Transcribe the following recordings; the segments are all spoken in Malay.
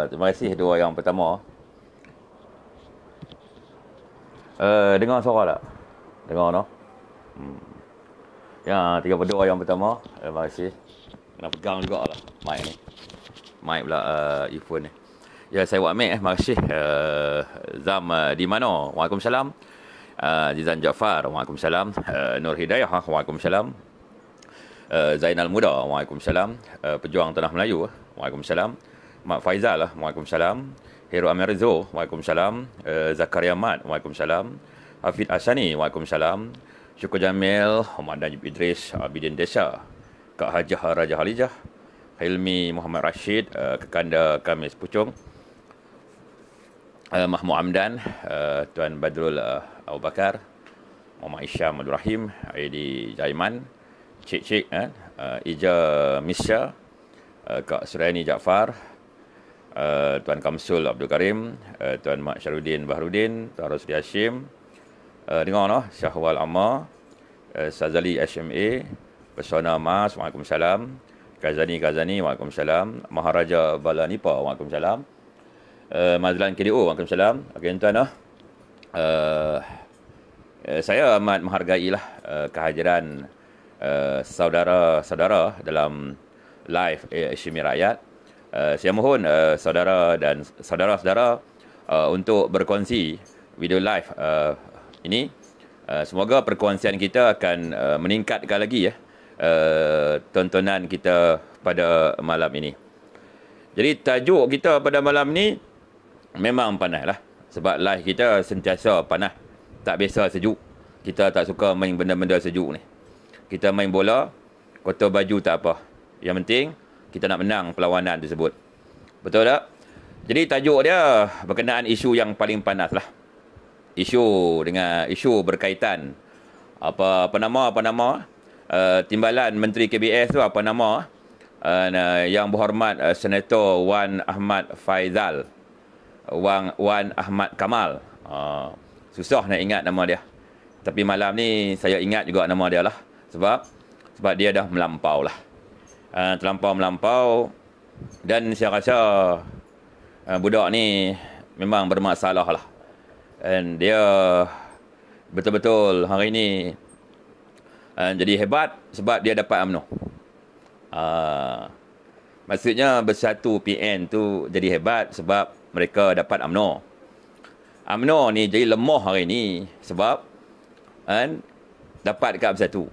Terima kasih dua yang pertama. Dengar suara tak? Dengar no? Ya, 32 yang pertama. Terima kasih. Kena pegang jugalah mic ni. Mic pula earphone ni. Ya, saya Wak Mek. Terima kasih. Zam di mana? Waalaikumsalam. Zizan Jaafar. Waalaikumsalam. Nur Hidayah. Waalaikumsalam. Zainal Muda. Waalaikumsalam. Pejuang Tanah Melayu. Waalaikumsalam. Mak Faizal. Waalaikumsalam. Hero Amir Rizzo. Waalaikumsalam. Zakaria Mat. Waalaikumsalam. Hafid Asani. Waalaikumsalam. Syukur Jamil. Muhammad Najib Idris. Abidin Desa. Kak Hajah Raja Halijah. Hilmi Muhammad Rashid. Kekanda Kamis Pucung. Mahmud Amdan. Tuan Badrul Abu Bakar. Muhammad Isyam Abdul Rahim. Aidi Jaiman. Cik Ija Misya. Kak Suriani Jaafar. Tuan Kamsul Abdul Karim. Tuan Mak Syarudin Baharudin. Tuan Rosli Hashim. Dengar no? Syahwal Ammar. Sazali SMA. Pesona Mas. Waalaikumsalam. Kazani, Waalaikumsalam. Maharaja Balanipa. Waalaikumsalam. Mazlan KDO. Waalaikumsalam. Okey, tuan. Saya amat menghargailah kehadiran saudara-saudara dalam live Isymi Rakyat. Saya mohon saudara dan saudara-saudara untuk berkongsi video live ini. Semoga perkongsian kita akan meningkatkan lagi tontonan kita pada malam ini. Jadi tajuk kita pada malam ni memang panas lah. Sebab live kita sentiasa panas. Tak biasa sejuk. Kita tak suka main benda-benda sejuk ni. Kita main bola, kotor baju tak apa. Yang penting kita nak menang perlawanan tersebut. Betul tak? Jadi tajuk dia berkenaan isu yang paling panas lah. Isu berkaitan apa nama timbalan Menteri KBS tu apa nama yang berhormat Senator Wan Ahmad Faizal, Wan Ahmad Kamal. Susah nak ingat nama dia. Tapi malam ni saya ingat juga nama dia lah. Sebab dia dah melampau lah. Terlampau dan saya rasa budak ni memang bermasalah lah. Dan dia betul-betul hari ni jadi hebat sebab dia dapat UMNO. Maksudnya Bersatu PN tu jadi hebat sebab mereka dapat UMNO. UMNO ni jadi lemah hari ni sebab dapat dekat Bersatu.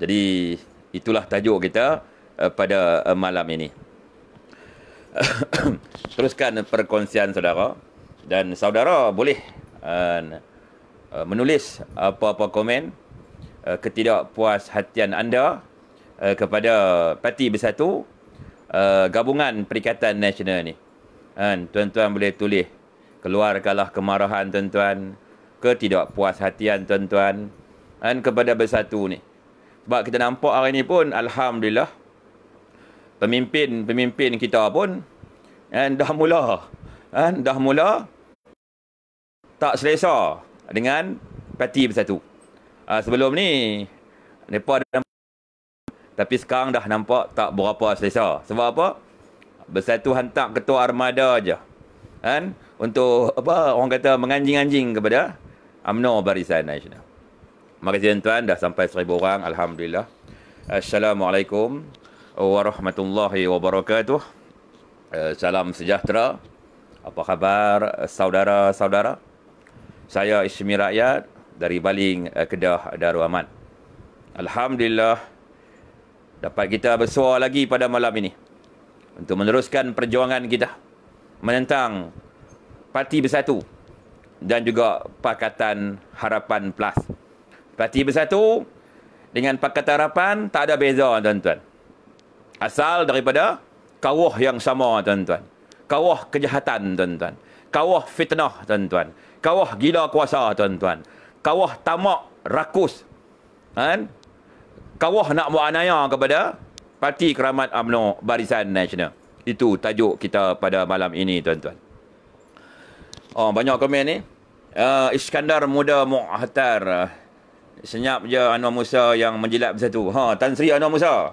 Jadi itulah tajuk kita pada malam ini. Teruskan perkongsian saudara. Dan saudara boleh menulis apa-apa komen ketidakpuashatian anda kepada Parti Bersatu Gabungan Perikatan Nasional ni. Tuan-tuan boleh tulis. Keluarkanlah kemarahan tuan-tuan, ketidakpuashatian tuan-tuan kepada Bersatu ni. Sebab kita nampak hari ni pun alhamdulillah pemimpin kita pun dah mula tak selesa dengan Parti Bersatu. Sebelum ni mereka tapi sekarang dah nampak tak berapa selesa. Sebab apa? Bersatu hantar ketua armada aja. Untuk apa orang kata menganjing-anjing kepada UMNO Barisan Nasional. Terima kasih tuan-tuan, dah sampai 1000 orang alhamdulillah. Assalamualaikum warahmatullahi wabarakatuh. Salam sejahtera. Apa khabar saudara-saudara? Saya Isymi Rakyat dari Baling, Kedah, Darul Aman. Alhamdulillah dapat kita bersuara lagi pada malam ini untuk meneruskan perjuangan kita menentang Parti Bersatu dan juga Pakatan Harapan Plus. Parti Bersatu dengan Pakatan Harapan tak ada beza tuan-tuan. Asal daripada kawah yang sama tuan-tuan. Kawah kejahatan tuan-tuan. Kawah fitnah tuan-tuan. Kawah gila kuasa tuan-tuan. Kawah tamak rakus. Kawah nak buat anaya kepada Parti Keramat UMNO Barisan Nasional. Itu tajuk kita pada malam ini tuan-tuan. Banyak komen ni. Iskandar Muda Mu'ahtar. Senyap je Anwar Musa yang menjilat Bersatu. Tan Sri Anwar Musa.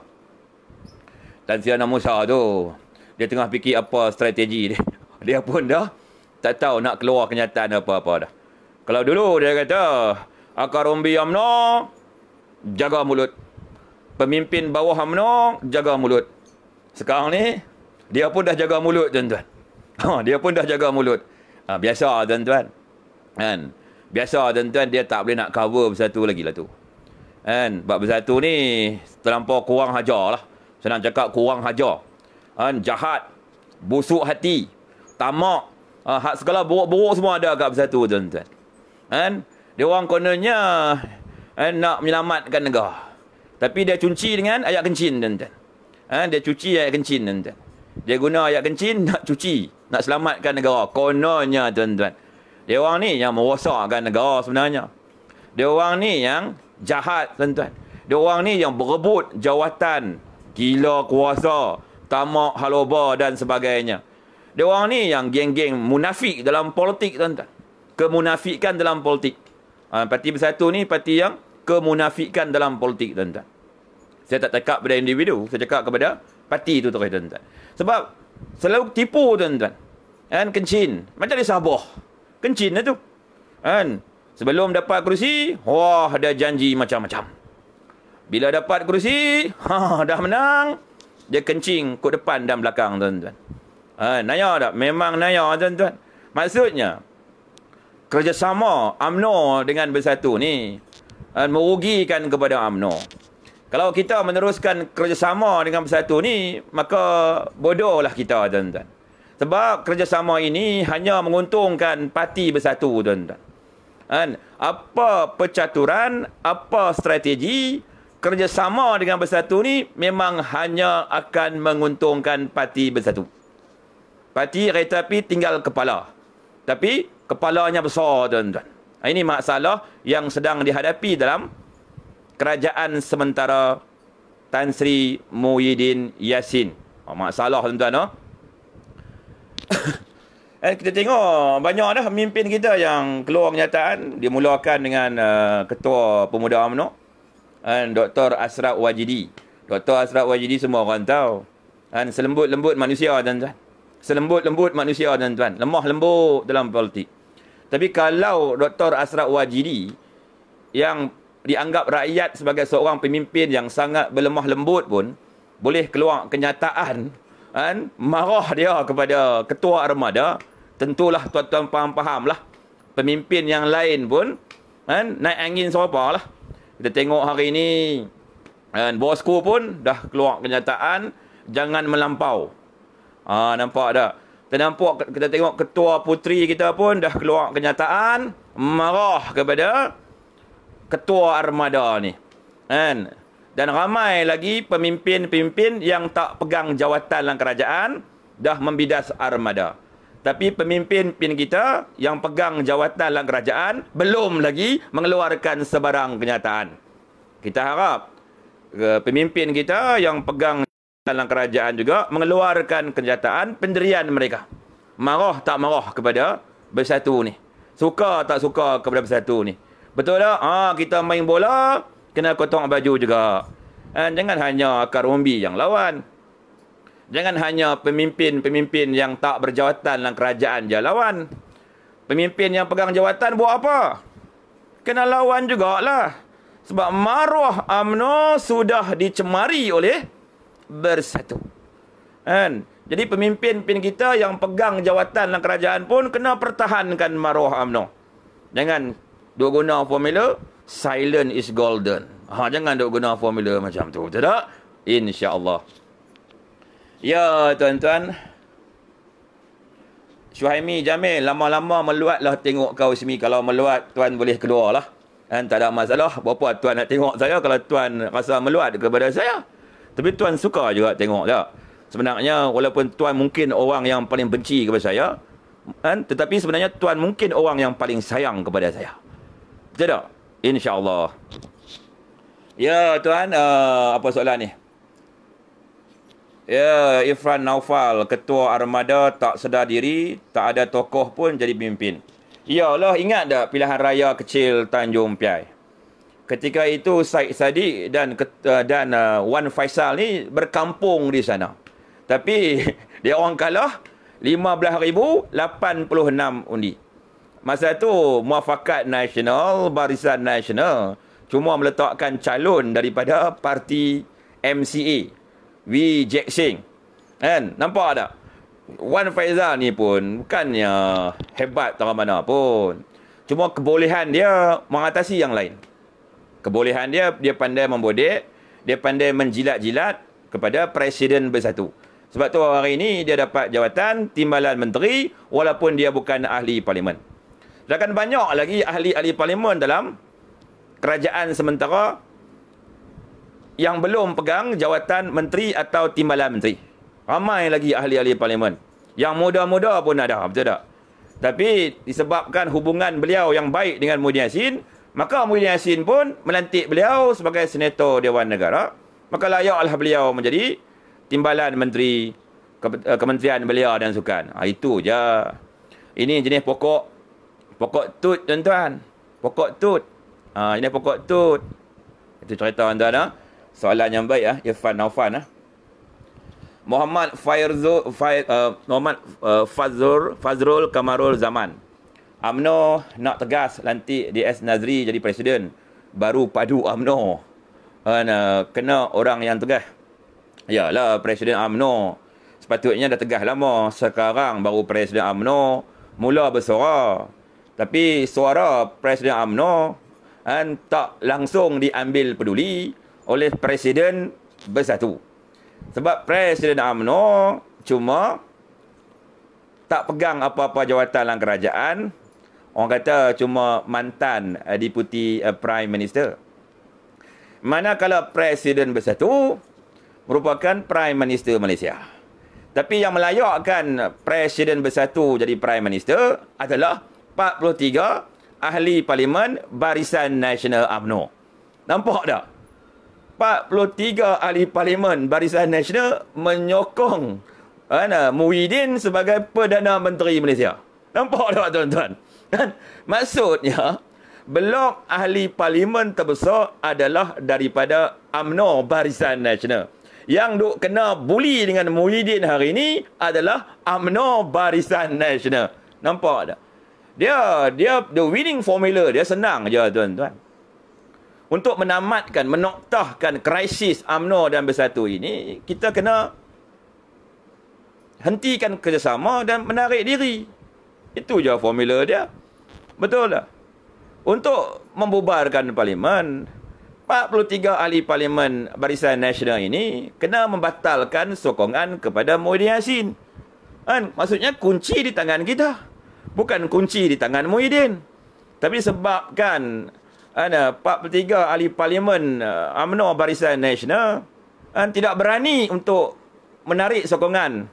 Tan Sri Anwar Musa tu Dia tengah fikir apa strategi dia. Dia pun dah tak tahu nak keluar kenyataan apa-apa dah. Kalau dulu dia kata, akar umbi UMNO, jaga mulut. Pemimpin bawah UMNO, jaga mulut. Sekarang ni, dia pun dah jaga mulut, tuan-tuan. Dia pun dah jaga mulut. Biasa, tuan-tuan. Kan? Biasa, tuan-tuan, dia tak boleh nak cover bersatu lagi lah tu. Kan? Sebab bersatu ni, terlampau kurang hajar lah. Senang cakap, kurang hajar. Kan? Jahat, busuk hati, tamak, segala buruk-buruk semua ada kat bersatu, tuan-tuan. Kan? Dia orang kononnya nak menyelamatkan negara. Tapi dia cunci dengan ayat kencin, tuan-tuan. Dia cuci ayat kencin, tuan-tuan. Dia guna ayat kencin nak cuci, nak selamatkan negara. Kononnya, tuan-tuan. Dia orang ni yang merosakkan negara sebenarnya. Dia orang ni yang jahat, tuan-tuan. Dia orang ni yang berebut jawatan, gila kuasa, tamak haloba dan sebagainya. Dia orang ni yang geng-geng munafik dalam politik, tuan-tuan. Kemunafikan dalam politik. Parti Bersatu ni parti yang kemunafikan dalam politik, tuan-tuan. Saya tak cakap pada individu, saya cakap kepada parti tu terus, tuan-tuan. Sebab selalu tipu, tuan-tuan. Kan, kencin. Macam dia Sabah. Kencin lah tu. Kan, sebelum dapat kerusi, wah, ada janji macam-macam. Bila dapat kerusi, dah menang, dia kencing kot depan dan belakang, tuan-tuan. Naya tak? Memang naya, tuan-tuan. Maksudnya, kerjasama UMNO dengan Bersatu ni merugikan kepada UMNO. Kalau kita meneruskan kerjasama dengan Bersatu ni, maka bodohlah kita, tuan-tuan. Sebab kerjasama ini hanya menguntungkan parti Bersatu, tuan-tuan. Apa percaturan, apa strategi, kerjasama dengan Bersatu ni memang hanya akan menguntungkan parti Bersatu. Parti kereta api tinggal kepala. Tapi kepalanya besar, tuan-tuan. Ini masalah yang sedang dihadapi dalam kerajaan sementara Tan Sri Muhyiddin Yassin. Masalah, tuan-tuan. Kita tengok banyak dah pemimpin kita yang keluar kenyataan. Dimulakan dengan Ketua Pemuda UMNO, Dr. Ashraf Wajidi. Dr. Ashraf Wajidi semua orang tahu. Selembut-lembut manusia, tuan-tuan. Selembut-lembut manusia, tuan-tuan. Lemah lembut dalam politik. Tapi kalau Dr. Ashraf Wajidi yang dianggap rakyat sebagai seorang pemimpin yang sangat berlemah lembut pun boleh keluar kenyataan, marah dia kepada ketua armada, tentulah tuan-tuan faham-faham lah. Pemimpin yang lain pun naik angin serupa lah. Kita tengok hari ini, bosku pun dah keluar kenyataan, jangan melampau. Nampak tak? Kita tengok ketua puteri kita pun dah keluar kenyataan, marah kepada ketua armada ni. Dan ramai lagi pemimpin-pemimpin yang tak pegang jawatan dalam kerajaan dah membidas armada. Tapi pemimpin-pemimpin kita yang pegang jawatan dalam kerajaan belum lagi mengeluarkan sebarang kenyataan. Kita harap pemimpin kita yang pegang dalam kerajaan juga mengeluarkan kenyataan pendirian mereka. Marah tak marah kepada Bersatu ni. Suka tak suka kepada Bersatu ni. Betul tak? Kita main bola, kena potong baju juga. Jangan hanya akar umbi yang lawan. Jangan hanya pemimpin-pemimpin yang tak berjawatan dalam kerajaan je lawan. Pemimpin yang pegang jawatan buat apa? Kena lawan jugalah. Sebab maruah UMNO sudah dicemari oleh Bersatu. Jadi pemimpin-pemimpin kita yang pegang jawatan dalam kerajaan pun kena pertahankan maruah UMNO. Jangan duk guna formula silent is golden. Jangan duk guna formula macam tu. Tak? InsyaAllah. Ya, tuan-tuan. Syuhaimi Jamil, lama-lama meluatlah tengok kau Ismi. Kalau meluat, tuan boleh keluar lah. Tak ada masalah. Berapa tuan nak tengok saya kalau tuan rasa meluat kepada saya. Tapi tuan suka juga tengok tak? Sebenarnya, walaupun tuan mungkin orang yang paling benci kepada saya, tetapi sebenarnya tuan mungkin orang yang paling sayang kepada saya. Betul tak? InsyaAllah. Ya, tuan, apa soalan ni? Ya, Ifran Naufal, ketua armada tak sedar diri, tak ada tokoh pun jadi pemimpin. Iyalah, ingat tak pilihan raya kecil Tanjung Piai? Ketika itu Syed Saddiq dan Wan Faisal ni berkampung di sana. Tapi dia orang kalah 15,086 undi. Masa tu Muafakat Nasional, Barisan Nasional cuma meletakkan calon daripada parti MCA, Wee Jack Sing. Kan? Nampak tak? Wan Faizal ni pun bukannya hebat tak mana pun. Cuma kebolehan dia mengatasi yang lain. Kebolehan dia pandai membodek, dia pandai menjilat-jilat kepada Presiden Bersatu. Sebab tu hari ini dia dapat jawatan Timbalan Menteri walaupun dia bukan ahli parlimen. Sedangkan banyak lagi ahli-ahli parlimen dalam kerajaan sementara yang belum pegang jawatan menteri atau timbalan menteri. Ramai lagi ahli-ahli parlimen. Yang muda-muda pun ada, betul tak? Tapi disebabkan hubungan beliau yang baik dengan Muhyiddin Yassin, maka Muhyiddin Yassin pun melantik beliau sebagai senator Dewan Negara. Maka layaklah beliau menjadi timbalan menteri Kementerian Belia dan Sukan. Itu je. Ini jenis pokok tut, tuan-tuan. Pokok tut. Ini pokok tut. Itu cerita tuan-tuan. Soalan yang baik. Irfan Naufan. Muhammad Fazrul Kamarul Zaman. UMNO nak tegas lantik DS Nazri jadi presiden. Baru padu UMNO. Kena orang yang tegas. Yalah, Presiden UMNO sepatutnya dah tegas lama. Sekarang baru Presiden UMNO mula bersuara. Tapi suara Presiden UMNO tak langsung diambil peduli oleh Presiden Bersatu. Sebab Presiden UMNO cuma tak pegang apa-apa jawatan dalam kerajaan. Orang kata cuma mantan Deputy Prime Minister. Manakala Presiden Bersatu merupakan Prime Minister Malaysia. Tapi yang melayakkan Presiden Bersatu jadi Prime Minister adalah 43 ahli parlimen Barisan Nasional UMNO. Nampak tak? 43 ahli parlimen Barisan Nasional menyokong Muhyiddin sebagai Perdana Menteri Malaysia. Nampak tak tuan-tuan? Maksudnya blok ahli parlimen terbesar adalah daripada UMNO Barisan Nasional. Yang duk kena buli dengan Muhyiddin hari ini adalah UMNO Barisan Nasional. Nampak tak? Dia the winning formula dia senang je tuan-tuan. Untuk menamatkan, menoktahkan krisis UMNO dan Bersatu ini, kita kena hentikan kerjasama dan menarik diri. Itu je formula dia. Betul tak? Untuk membubarkan parlimen, 43 ahli parlimen Barisan Nasional ini kena membatalkan sokongan kepada Muhyiddin Yassin. Maksudnya kunci di tangan kita. Bukan kunci di tangan Muhyiddin. Tapi sebabkan 43 ahli parlimen UMNO Barisan Nasional tidak berani untuk menarik sokongan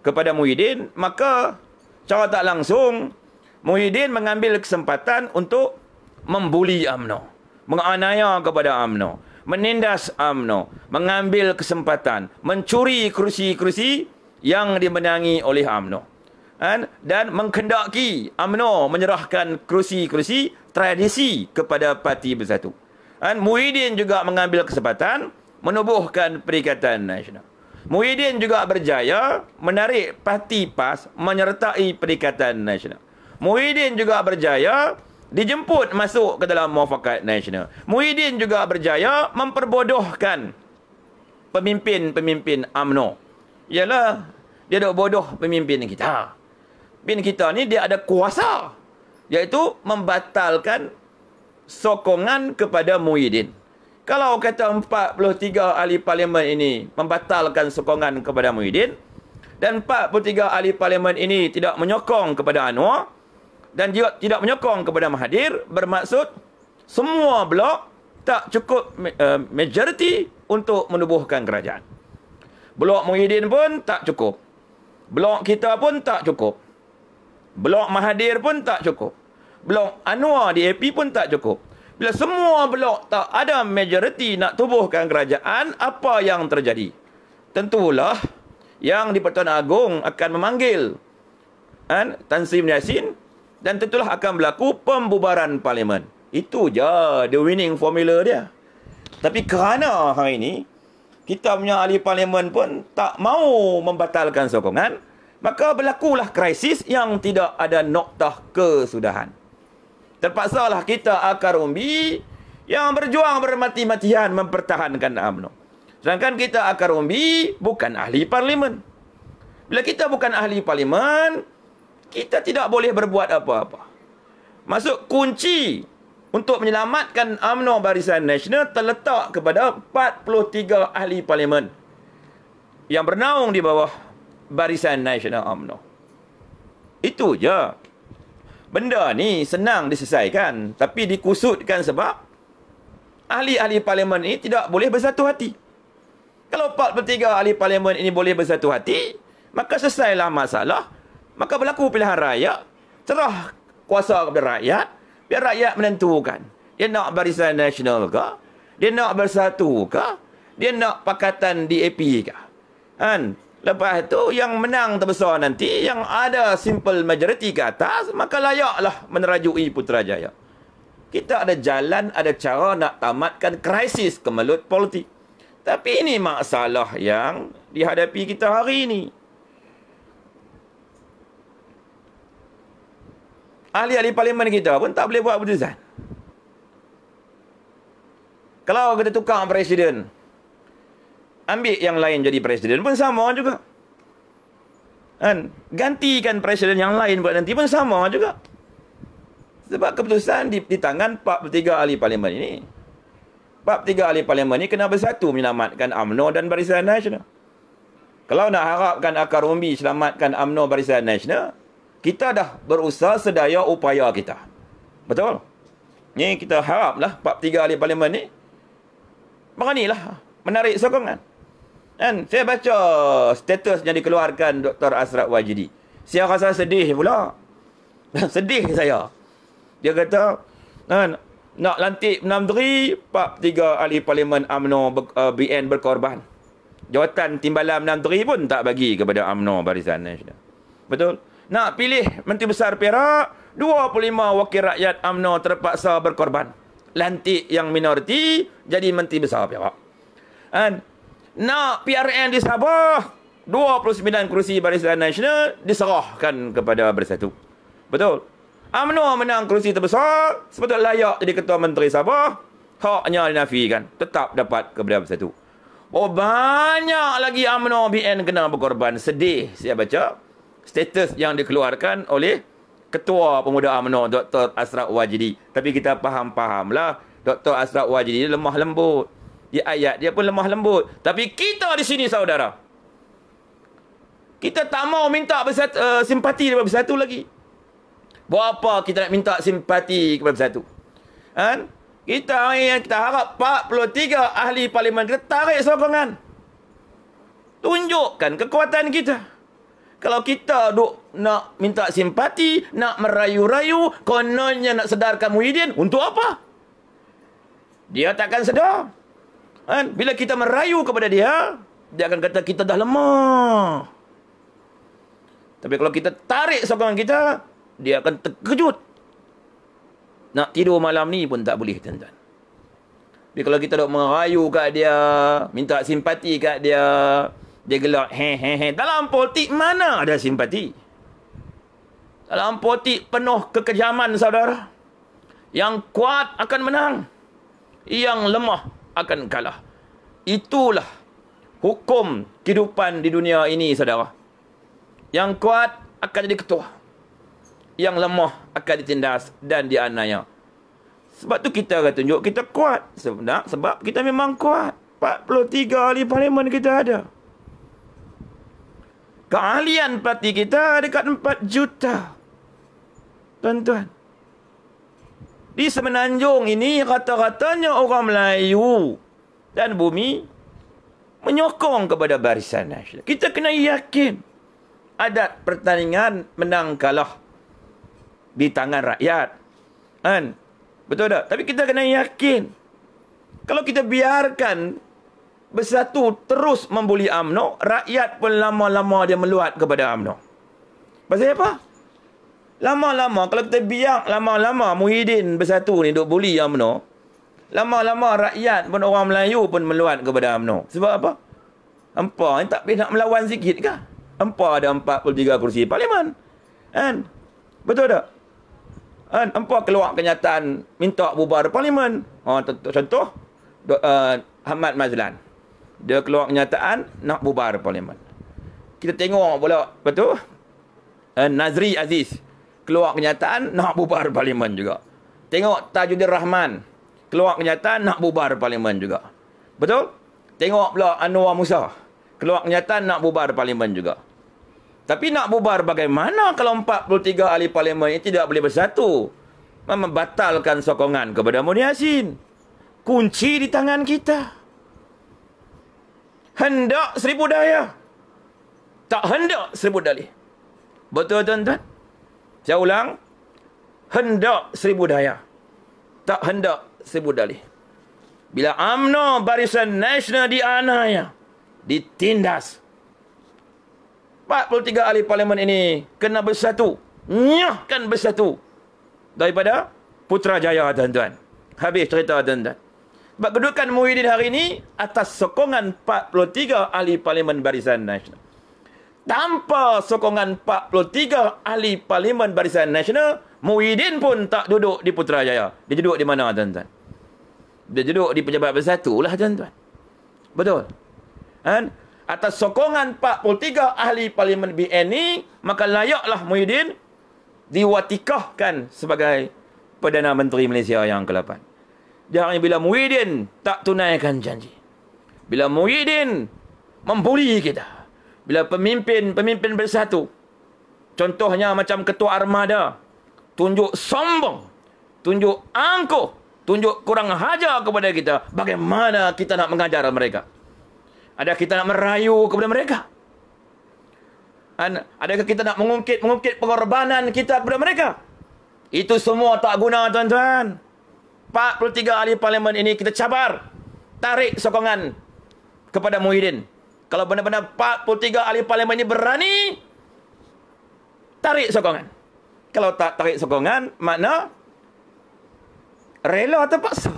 kepada Muhyiddin, maka cara tak langsung Muhyiddin mengambil kesempatan untuk membuli UMNO, menganiaya kepada UMNO, menindas UMNO, mengambil kesempatan, mencuri kursi-kursi yang dimenangi oleh UMNO. Dan mengkendaki UMNO menyerahkan kursi-kursi tradisi kepada Parti Bersatu. Muhyiddin juga mengambil kesempatan menubuhkan Perikatan Nasional. Muhyiddin juga berjaya menarik Parti PAS menyertai Perikatan Nasional. Muhyiddin juga berjaya dijemput masuk ke dalam Muafakat Nasional. Muhyiddin juga berjaya memperbodohkan pemimpin-pemimpin UMNO. Ialah, dia dok bodoh pemimpin kita. Pemimpin kita ni dia ada kuasa, iaitu membatalkan sokongan kepada Muhyiddin. Kalau kata 43 ahli parlimen ini membatalkan sokongan kepada Muhyiddin, dan 43 ahli parlimen ini tidak menyokong kepada Anwar, dan juga tidak menyokong kepada Mahathir, bermaksud semua blok tak cukup majoriti untuk menubuhkan kerajaan. Blok Muhyiddin pun tak cukup. Blok kita pun tak cukup. Blok Mahathir pun tak cukup. Blok Anwar di AP pun tak cukup. Bila semua blok tak ada majoriti nak tubuhkan kerajaan, apa yang terjadi? Tentulah yang di Pertuan Agong akan memanggil Tan Sri Yassin, dan tentulah akan berlaku pembubaran parlimen. Itu je the winning formula dia. Tapi kerana hari ini kita punya ahli parlimen pun tak mau membatalkan sokongan, maka berlakulah krisis yang tidak ada noktah kesudahan. Terpaksalah kita akar umbi yang berjuang bermati-matian mempertahankan UMNO. Sedangkan kita akar umbi bukan ahli parlimen. Bila kita bukan ahli parlimen, kita tidak boleh berbuat apa-apa. Masuk kunci untuk menyelamatkan UMNO Barisan Nasional terletak kepada 43 ahli parlimen yang bernaung di bawah Barisan Nasional UMNO. Itu je. Benda ni senang diselesaikan, tapi dikusutkan sebab ahli-ahli parlimen ini tidak boleh bersatu hati. Kalau 43 ahli parlimen ini boleh bersatu hati, maka selesailah masalah, maka berlaku pilihan raya, serah kuasa kepada rakyat, biar rakyat menentukan. Dia nak Barisan Nasional ke? Dia nak bersatu ke? Dia nak pakatan DAP ke? Kan? Lepas tu yang menang terbesar nanti, yang ada simple majority ke atas, maka layaklah menerajui Putrajaya. Kita ada jalan, ada cara nak tamatkan krisis kemelut politik. Tapi ini masalah yang dihadapi kita hari ini. Ahli-ahli parlimen kita pun tak boleh buat keputusan. Kalau kita tukar presiden, ambil yang lain jadi presiden pun sama juga. Kan? Gantikan presiden yang lain buat nanti pun sama juga. Sebab keputusan di tangan 43 ahli parlimen ini. 43 ahli parlimen ini kena bersatu menyelamatkan UMNO dan Barisan Nasional. Kalau nak harapkan akar umbi selamatkan UMNO Barisan Nasional, kita dah berusaha sedaya upaya kita. Betul? Ni kita haraplah 43 ahli parlimen ni beranilah menarik sokongan. Dan saya baca status yang dikeluarkan Dr. Ashraf Wajidi. Saya rasa sedih pula. Sedih saya. Dia kata, nak lantik Menteri, 43 ahli parlimen UMNO BN berkorban. Jawatan timbalan Menteri pun tak bagi kepada UMNO Barisan Nasional. Betul? Nak pilih Menteri Besar Perak, 25 wakil rakyat UMNO terpaksa berkorban. Lantik yang minoriti jadi Menteri Besar Perak. Dan nak PRN di Sabah, 29 kursi Barisan Nasional diserahkan kepada Bersatu. Betul? UMNO menang kursi terbesar, sepatutnya layak jadi Ketua Menteri Sabah, haknya dinafikan, tetap dapat kepada Bersatu. Oh, banyak lagi UMNO BN kena berkorban. Sedih saya baca status yang dikeluarkan oleh Ketua Pemuda UMNO Dr. Ashraf Wajidi. Tapi kita faham-fahamlah, Dr. Ashraf Wajidi lemah lembut. Di ayat dia pun lemah lembut. Tapi kita di sini saudara, kita tak mau minta simpati daripada Bersatu lagi. Buat apa kita nak minta simpati kepada Bersatu? Kan? Kita harap 43 ahli parlimen kita tarik sokongan. Tunjukkan kekuatan kita. Kalau kita nak minta simpati, nak merayu-rayu, kononnya nak sedarkan Muhyiddin, untuk apa? Dia takkan sedar. Kan? Bila kita merayu kepada dia, dia akan kata kita dah lemah. Tapi kalau kita tarik sokongan kita, dia akan terkejut. Nak tidur malam ni pun tak boleh, tuan-tuan. Tapi kalau kita dok merayu kat dia, minta simpati kat dia, dia gelak, dalam politik mana ada simpati? Dalam politik penuh kekejaman, saudara. Yang kuat akan menang, yang lemah akan kalah. Itulah hukum kehidupan di dunia ini, saudara. Yang kuat akan jadi ketua, yang lemah akan ditindas dan dianiaya. Sebab tu kita akan tunjuk kita kuat. Sebab kita memang kuat. 43 ahli parlimen kita ada. Keahlian parti kita dekat 4 juta. Tuan-tuan. Di Semenanjung ini rata-ratanya orang Melayu dan bumi menyokong kepada Barisan Nasional. Kita kena yakin adat pertandingan menang kalah di tangan rakyat. Kan? Betul tak? Tapi kita kena yakin. Kalau kita biarkan Bersatu terus membuli UMNO, rakyat pun lama-lama dia meluat kepada UMNO. Pasal apa? Lama-lama, kalau kita biar lama-lama Muhyiddin Bersatu ni duk bully UMNO, Lama-lama rakyat pun, orang Melayu pun meluat kepada UMNO. Sebab apa? Hampa ni tak boleh nak melawan sikit kah? Hampa ada 43 kursi parlimen. Kan? Betul tak? Kan? Hampa keluar kenyataan minta bubar parlimen. Contoh, Ahmad Mazlan. Dia keluar kenyataan nak bubar parlimen. Kita tengok pula, betul? Nazri Aziz keluar kenyataan nak bubar parlimen juga. Tengok Tajuddin Rahman keluar kenyataan nak bubar parlimen juga. Betul? Tengok pula Anwar Musa keluar kenyataan nak bubar parlimen juga. Tapi nak bubar bagaimana kalau 43 ahli parlimen ini tidak boleh bersatu? Membatalkan sokongan kepada Muhyiddin Yassin. Kunci di tangan kita. Hendak 1000 daya. Tak hendak 1000 dalih. Betul tuan-tuan? Saya ulang. Hendak 1000 daya. Tak hendak 1000 dalih. Bila UMNO Barisan Nasional dianiaya, ditindas, 43 ahli parlimen ini kena bersatu. Nyahkan bersatu. Daripada Putrajaya, tuan-tuan. Habis cerita, tuan-tuan. Sebab kedudukan Muhyiddin hari ini atas sokongan 43 ahli parlimen Barisan Nasional. Tanpa sokongan 43 ahli parlimen Barisan Nasional, Muhyiddin pun tak duduk di Putrajaya. Dia duduk di mana, tuan-tuan? Dia duduk di Pejabat Bersatu lah, tuan-tuan. Betul? Kan? Atas sokongan 43 ahli parlimen BN ni, maka layaklah Muhyiddin diwatikahkan sebagai Perdana Menteri Malaysia yang ke-8. Jangan bila Muhyiddin tak tunaikan janji. Bila Muhyiddin membuli kita. Bila pemimpin bersatu, contohnya macam Ketua Armada, tunjuk sombong, tunjuk angkuh, tunjuk kurang hajar kepada kita, bagaimana kita nak mengajar mereka? Adakah kita nak merayu kepada mereka? Adakah kita nak mengungkit pengorbanan kita kepada mereka? Itu semua tak guna, tuan-tuan. 43 ahli parlimen ini kita cabar. Tarik sokongan kepada Muhyiddin. Kalau benar-benar 43 ahli parlimen ini berani, tarik sokongan. Kalau tak tarik sokongan, makna rela terpaksa.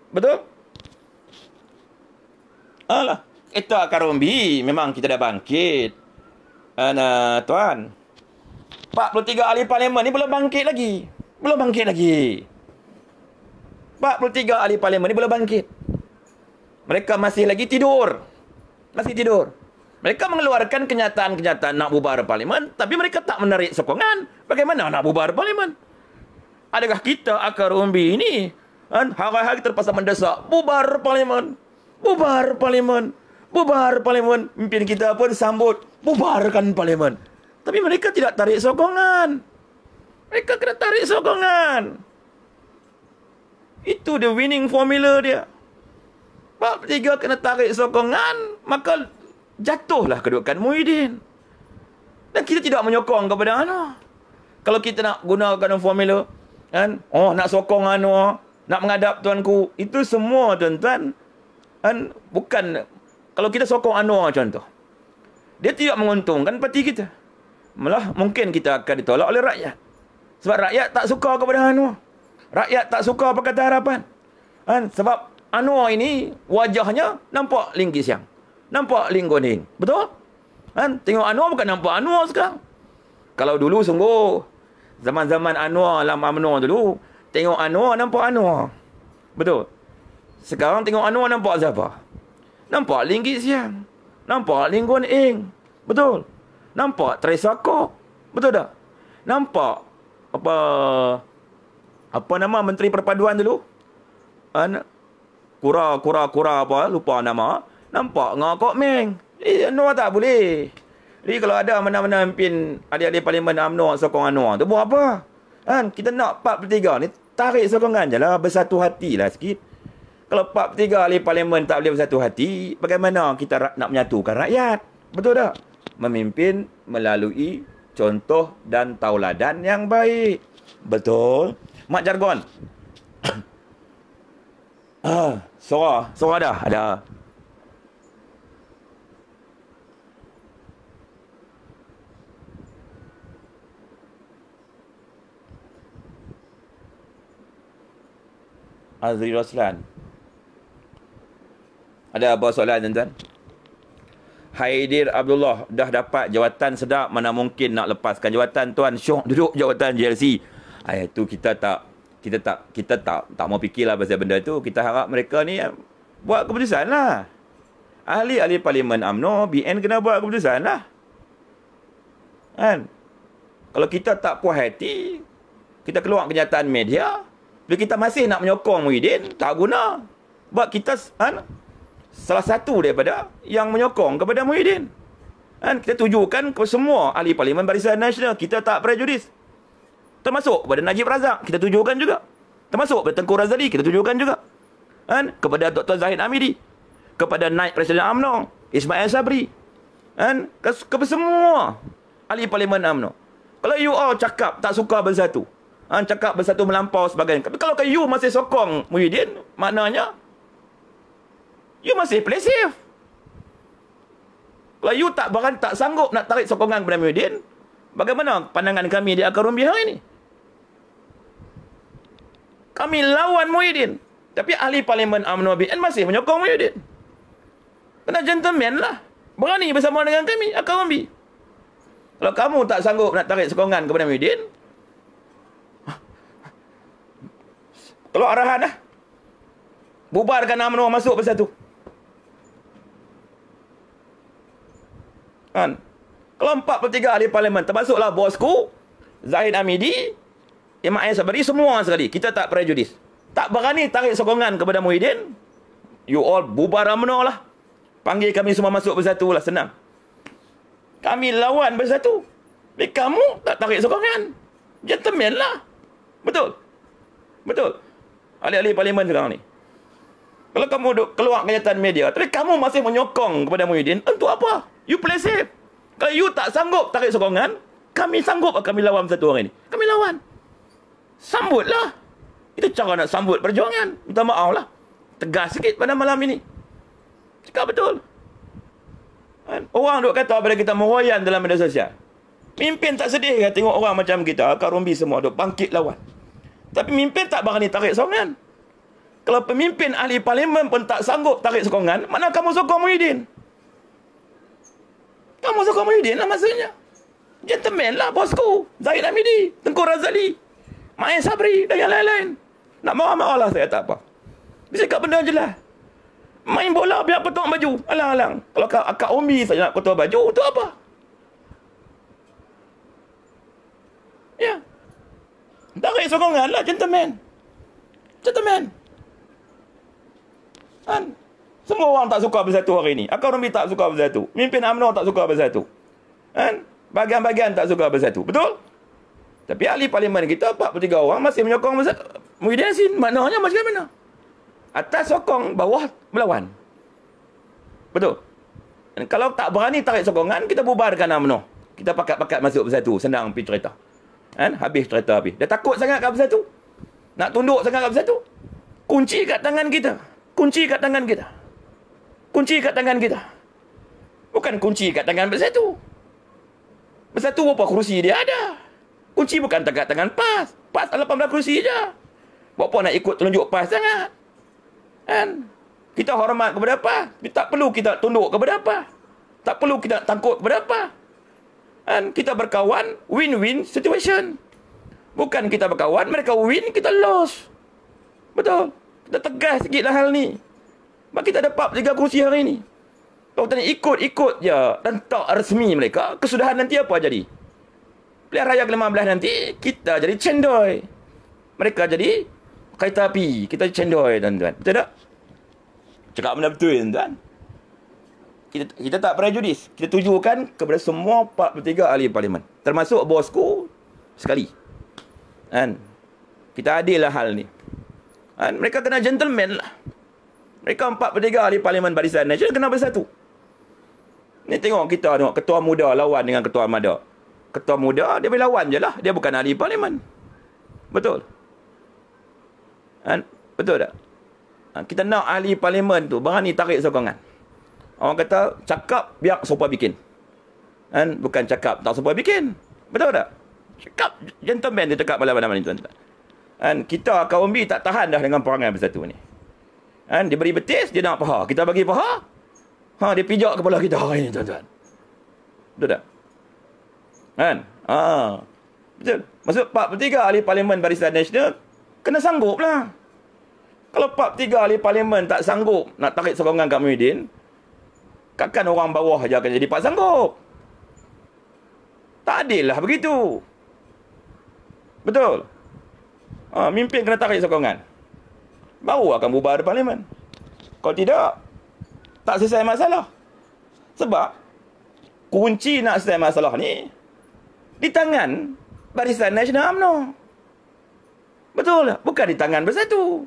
Betul? Alah, kita Karumbi memang kita dah bangkit. Tuan, 43 ahli parlimen ni belum bangkit lagi. Belum bangkit lagi. 43 ahli parlimen ni belum bangkit. Mereka masih lagi tidur. Masih tidur. Mereka mengeluarkan kenyataan-kenyataan nak bubar parlimen, tapi mereka tak menarik sokongan. Bagaimana nak bubar parlimen? Adakah kita akar umbi ini hari-hari terpaksa mendesak bubar parlimen? Bubar parlimen. Bubar parlimen. Pimpin kita pun sambut bubarkan parlimen. Tapi mereka tidak tarik sokongan. Mereka kena tarik sokongan. Itu the winning formula dia. 43 kena tarik sokongan, maka jatuhlah kedudukan Muhyiddin. Dan kita tidak menyokong kepada Anwar. Kalau kita nak gunakan formula, kan? Nak sokong Anwar, nak menghadap tuanku, itu semua, tuan-tuan, kan? Bukan, kalau kita sokong Anwar contoh, dia tidak menguntungkan parti kita. Malah mungkin kita akan ditolak oleh rakyat. Sebab rakyat tak suka kepada Anwar. Rakyat tak suka Pakatan Harapan. Kan? Sebab Anwar ini wajahnya nampak Ling Siang, nampak Ling Kuan Yin. Betul? Kan? Tengok Anwar bukan nampak Anwar sekarang. Kalau dulu sungguh zaman-zaman Anwar dalam UMNO dulu, tengok Anwar nampak Anwar. Betul? Sekarang tengok Anwar nampak siapa? Nampak Ling Siang, nampak Ling Kuan Yin. Betul? Nampak Teresa Kok. Betul tak? Nampak apa nama Menteri Perpaduan dulu? Kura apa, lupa nama. Nampak ngah Kok Meng. Anwar tak boleh. Jadi kalau ada mana-mana pimpin adik-adik parlimen UMNO sokong Anwar tu buat apa? Kan? Kita nak 43 ni tarik sokongan je lah. Bersatu hati lah sikit. Kalau 43 ahli parlimen tak boleh bersatu hati, bagaimana kita nak menyatukan rakyat? Betul tak? Memimpin melalui contoh dan tauladan yang baik. Betul? Mak jargon. Suara dah ada. Azri Roslan. Ada apa soalan tuan-tuan? Haidir Abdullah, dah dapat jawatan sedap, mana mungkin nak lepaskan jawatan tuan, syok duduk jawatan JLC. Itu kita tak mau fikirlah pasal benda tu. Kita harap mereka ni buat keputusan lah. Ahli-ahli Parlimen UMNO, BN kena buat keputusan lah. Kan? Kalau kita tak puas hati, kita keluar kenyataan media, bila kita masih nak menyokong Muhyiddin, tak guna. Sebab kita salah satu daripada yang menyokong kepada Muhyiddin. Kita tujukan kepada semua ahli Parlimen Barisan Nasional, kita tak prejudis. Termasuk kepada Najib Razak, kita tujukan juga. Termasuk kepada Tengku Razali, kita tujukan juga. Kepada Dr. Zahid Hamidi, kepada Naib Presiden UMNO, Ismail Sabri. Kepada semua ahli Parlimen UMNO. Kalau you all cakap tak suka bersatu, cakap bersatu melampau sebagainya. Tapi kalau you masih sokong Muhyiddin, maknanya you masih play safe. Kalau you tak sanggup nak tarik sokongan kepada Muhyiddin, bagaimana pandangan kami di Akar Rumbi hari ini? Kami lawan Muhyiddin, tapi ahli Parlimen UMNO BN masih menyokong Muhyiddin. Kena gentleman lah, berani bersama dengan kami Akar Rumbi. Kalau kamu tak sanggup nak tarik sokongan kepada Muhyiddin, tolak arahan lah, bubarkan UMNO, masuk bersatu. Kalau 43 ahli Parlimen, termasuklah bosku Zahid Hamidi, Ismail Sabri, semua sekali, kita tak prejudis, tak berani tarik sokongan kepada Muhyiddin, you all bubar UMNO lah. Panggil kami semua masuk bersatu lah, senang. Kami lawan bersatu, tapi kamu tak tarik sokongan. Gentleman lah. Betul? Betul? Ahli-ahli Parlimen sekarang ni, kalau kamu keluar kenyataan media, tapi kamu masih menyokong kepada Muhyiddin, untuk apa? You play safe. Kalau you tak sanggup tarik sokongan, kami sanggup, kami lawan satu orang ini. Kami lawan. Sambutlah. Itu cara nak sambut perjuangan. Minta maaf lah. Tegas sikit pada malam ini. Cakap betul. Orang duk kata pada kita meroyan dalam media sosial. Mimpin tak sedih kan tengok orang macam kita, Akar Rumbi semua duk bangkit lawan. Tapi mimpin tak berani tarik sokongan. Kalau pemimpin ahli Parlimen pun tak sanggup tarik sokongan, mana kamu sokong Muhyiddin? Kamu sokong Muhyiddin lah maksudnya. Gentleman lah bosku Zahid Hamidi, Tengku Razali, Main Sabri dan yang lain-lain. Nak marah-marah lah, saya tak apa. Dia cakap benda jelas. Main bola biar potong baju, alang-alang. Kalau Akar Rumbi saja nak kotor baju, itu apa? Ya. Tarik sokongan lah, gentleman. Gentleman. Semua orang tak suka bersatu hari ini. Akar Rumbi tak suka bersatu. Mimpin UMNO tak suka bersatu. Bahagian-bahagian tak suka bersatu. Betul? Tapi ahli Parlimen kita 43 orang masih menyokong bersatu. Muhyiddin Yassin, maknanya macam mana? Atas sokong, bawah melawan. Betul? Dan kalau tak berani tarik sokongan, kita bubarkan UMNO. Kita pakat-pakat masuk bersatu. Senang pergi cerita. Habis cerita habis. Dah takut sangat kat bersatu. Nak tunduk sangat kat bersatu. Kunci kat tangan kita. Kunci kat tangan kita. Kunci kat tangan kita. Bukan kunci kat tangan bersatu. Bersatu berapa kursi dia ada. Kunci bukan kat tangan PAS. PAS 18 kursi je. Berapa nak ikut telunjuk PAS sangat. Kita hormat kepada apa? Tak perlu kita tunduk kepada apa. Tak perlu kita takut kepada apa. Kita berkawan, win-win situation. Bukan kita berkawan, mereka win, kita loss. Betul? Kita tegas sikit lah hal ni. Sebab kita dapat 3 kursi hari ni. Kalau tanya ikut-ikut je dan tak resmi mereka, kesudahan nanti apa jadi? Pilihan raya ke-15 nanti, kita jadi cendoy. Mereka jadi kereta api. Kita jadi cendoy, tuan-tuan. Betul tak? Cakap benda betul, tuan-tuan. Kita tak prejudis. Kita tujukan kepada semua 43 ahli Parlimen. Termasuk bosku sekali. Kita adil lah hal ni. Mereka kena gentleman lah. Mereka 43 ahli Parlimen Barisan Nasional kena bersatu. Ni tengok kita tengok ketua muda lawan dengan ketua mada. Ketua muda dia boleh lawan je lah. Dia bukan ahli Parlimen. Betul? Betul tak? Kita nak ahli Parlimen tu berani tarik sokongan. Orang kata cakap biar sopa bikin. Bukan cakap tak sopa bikin. Betul tak? Cakap gentleman dia cakap malam-malam ni, tuan-tuan. Kita kaum B tak tahan dah dengan perangai bersatu ni. Dia beri betis, dia nak paha. Kita bagi paha, dia pijak kepala kita hari ni, tuan-tuan. Betul tak? Betul. Maksud 4/3 ahli Parlimen Barisan Nasional kena sanggup lah. Kalau 4/3 ahli Parlimen tak sanggup nak tarik sokongan Kak Muhyiddin, takkan orang bawah je akan jadi pak sanggup. Tak adil lah begitu. Betul. Mimpin kena tarik sokongan, baru akan bubar Parlimen. Kalau tidak, tak selesai masalah. Sebab kunci nak selesai masalah ni di tangan Barisan Nasional UMNO. Betul tak? Bukan di tangan Bersatu.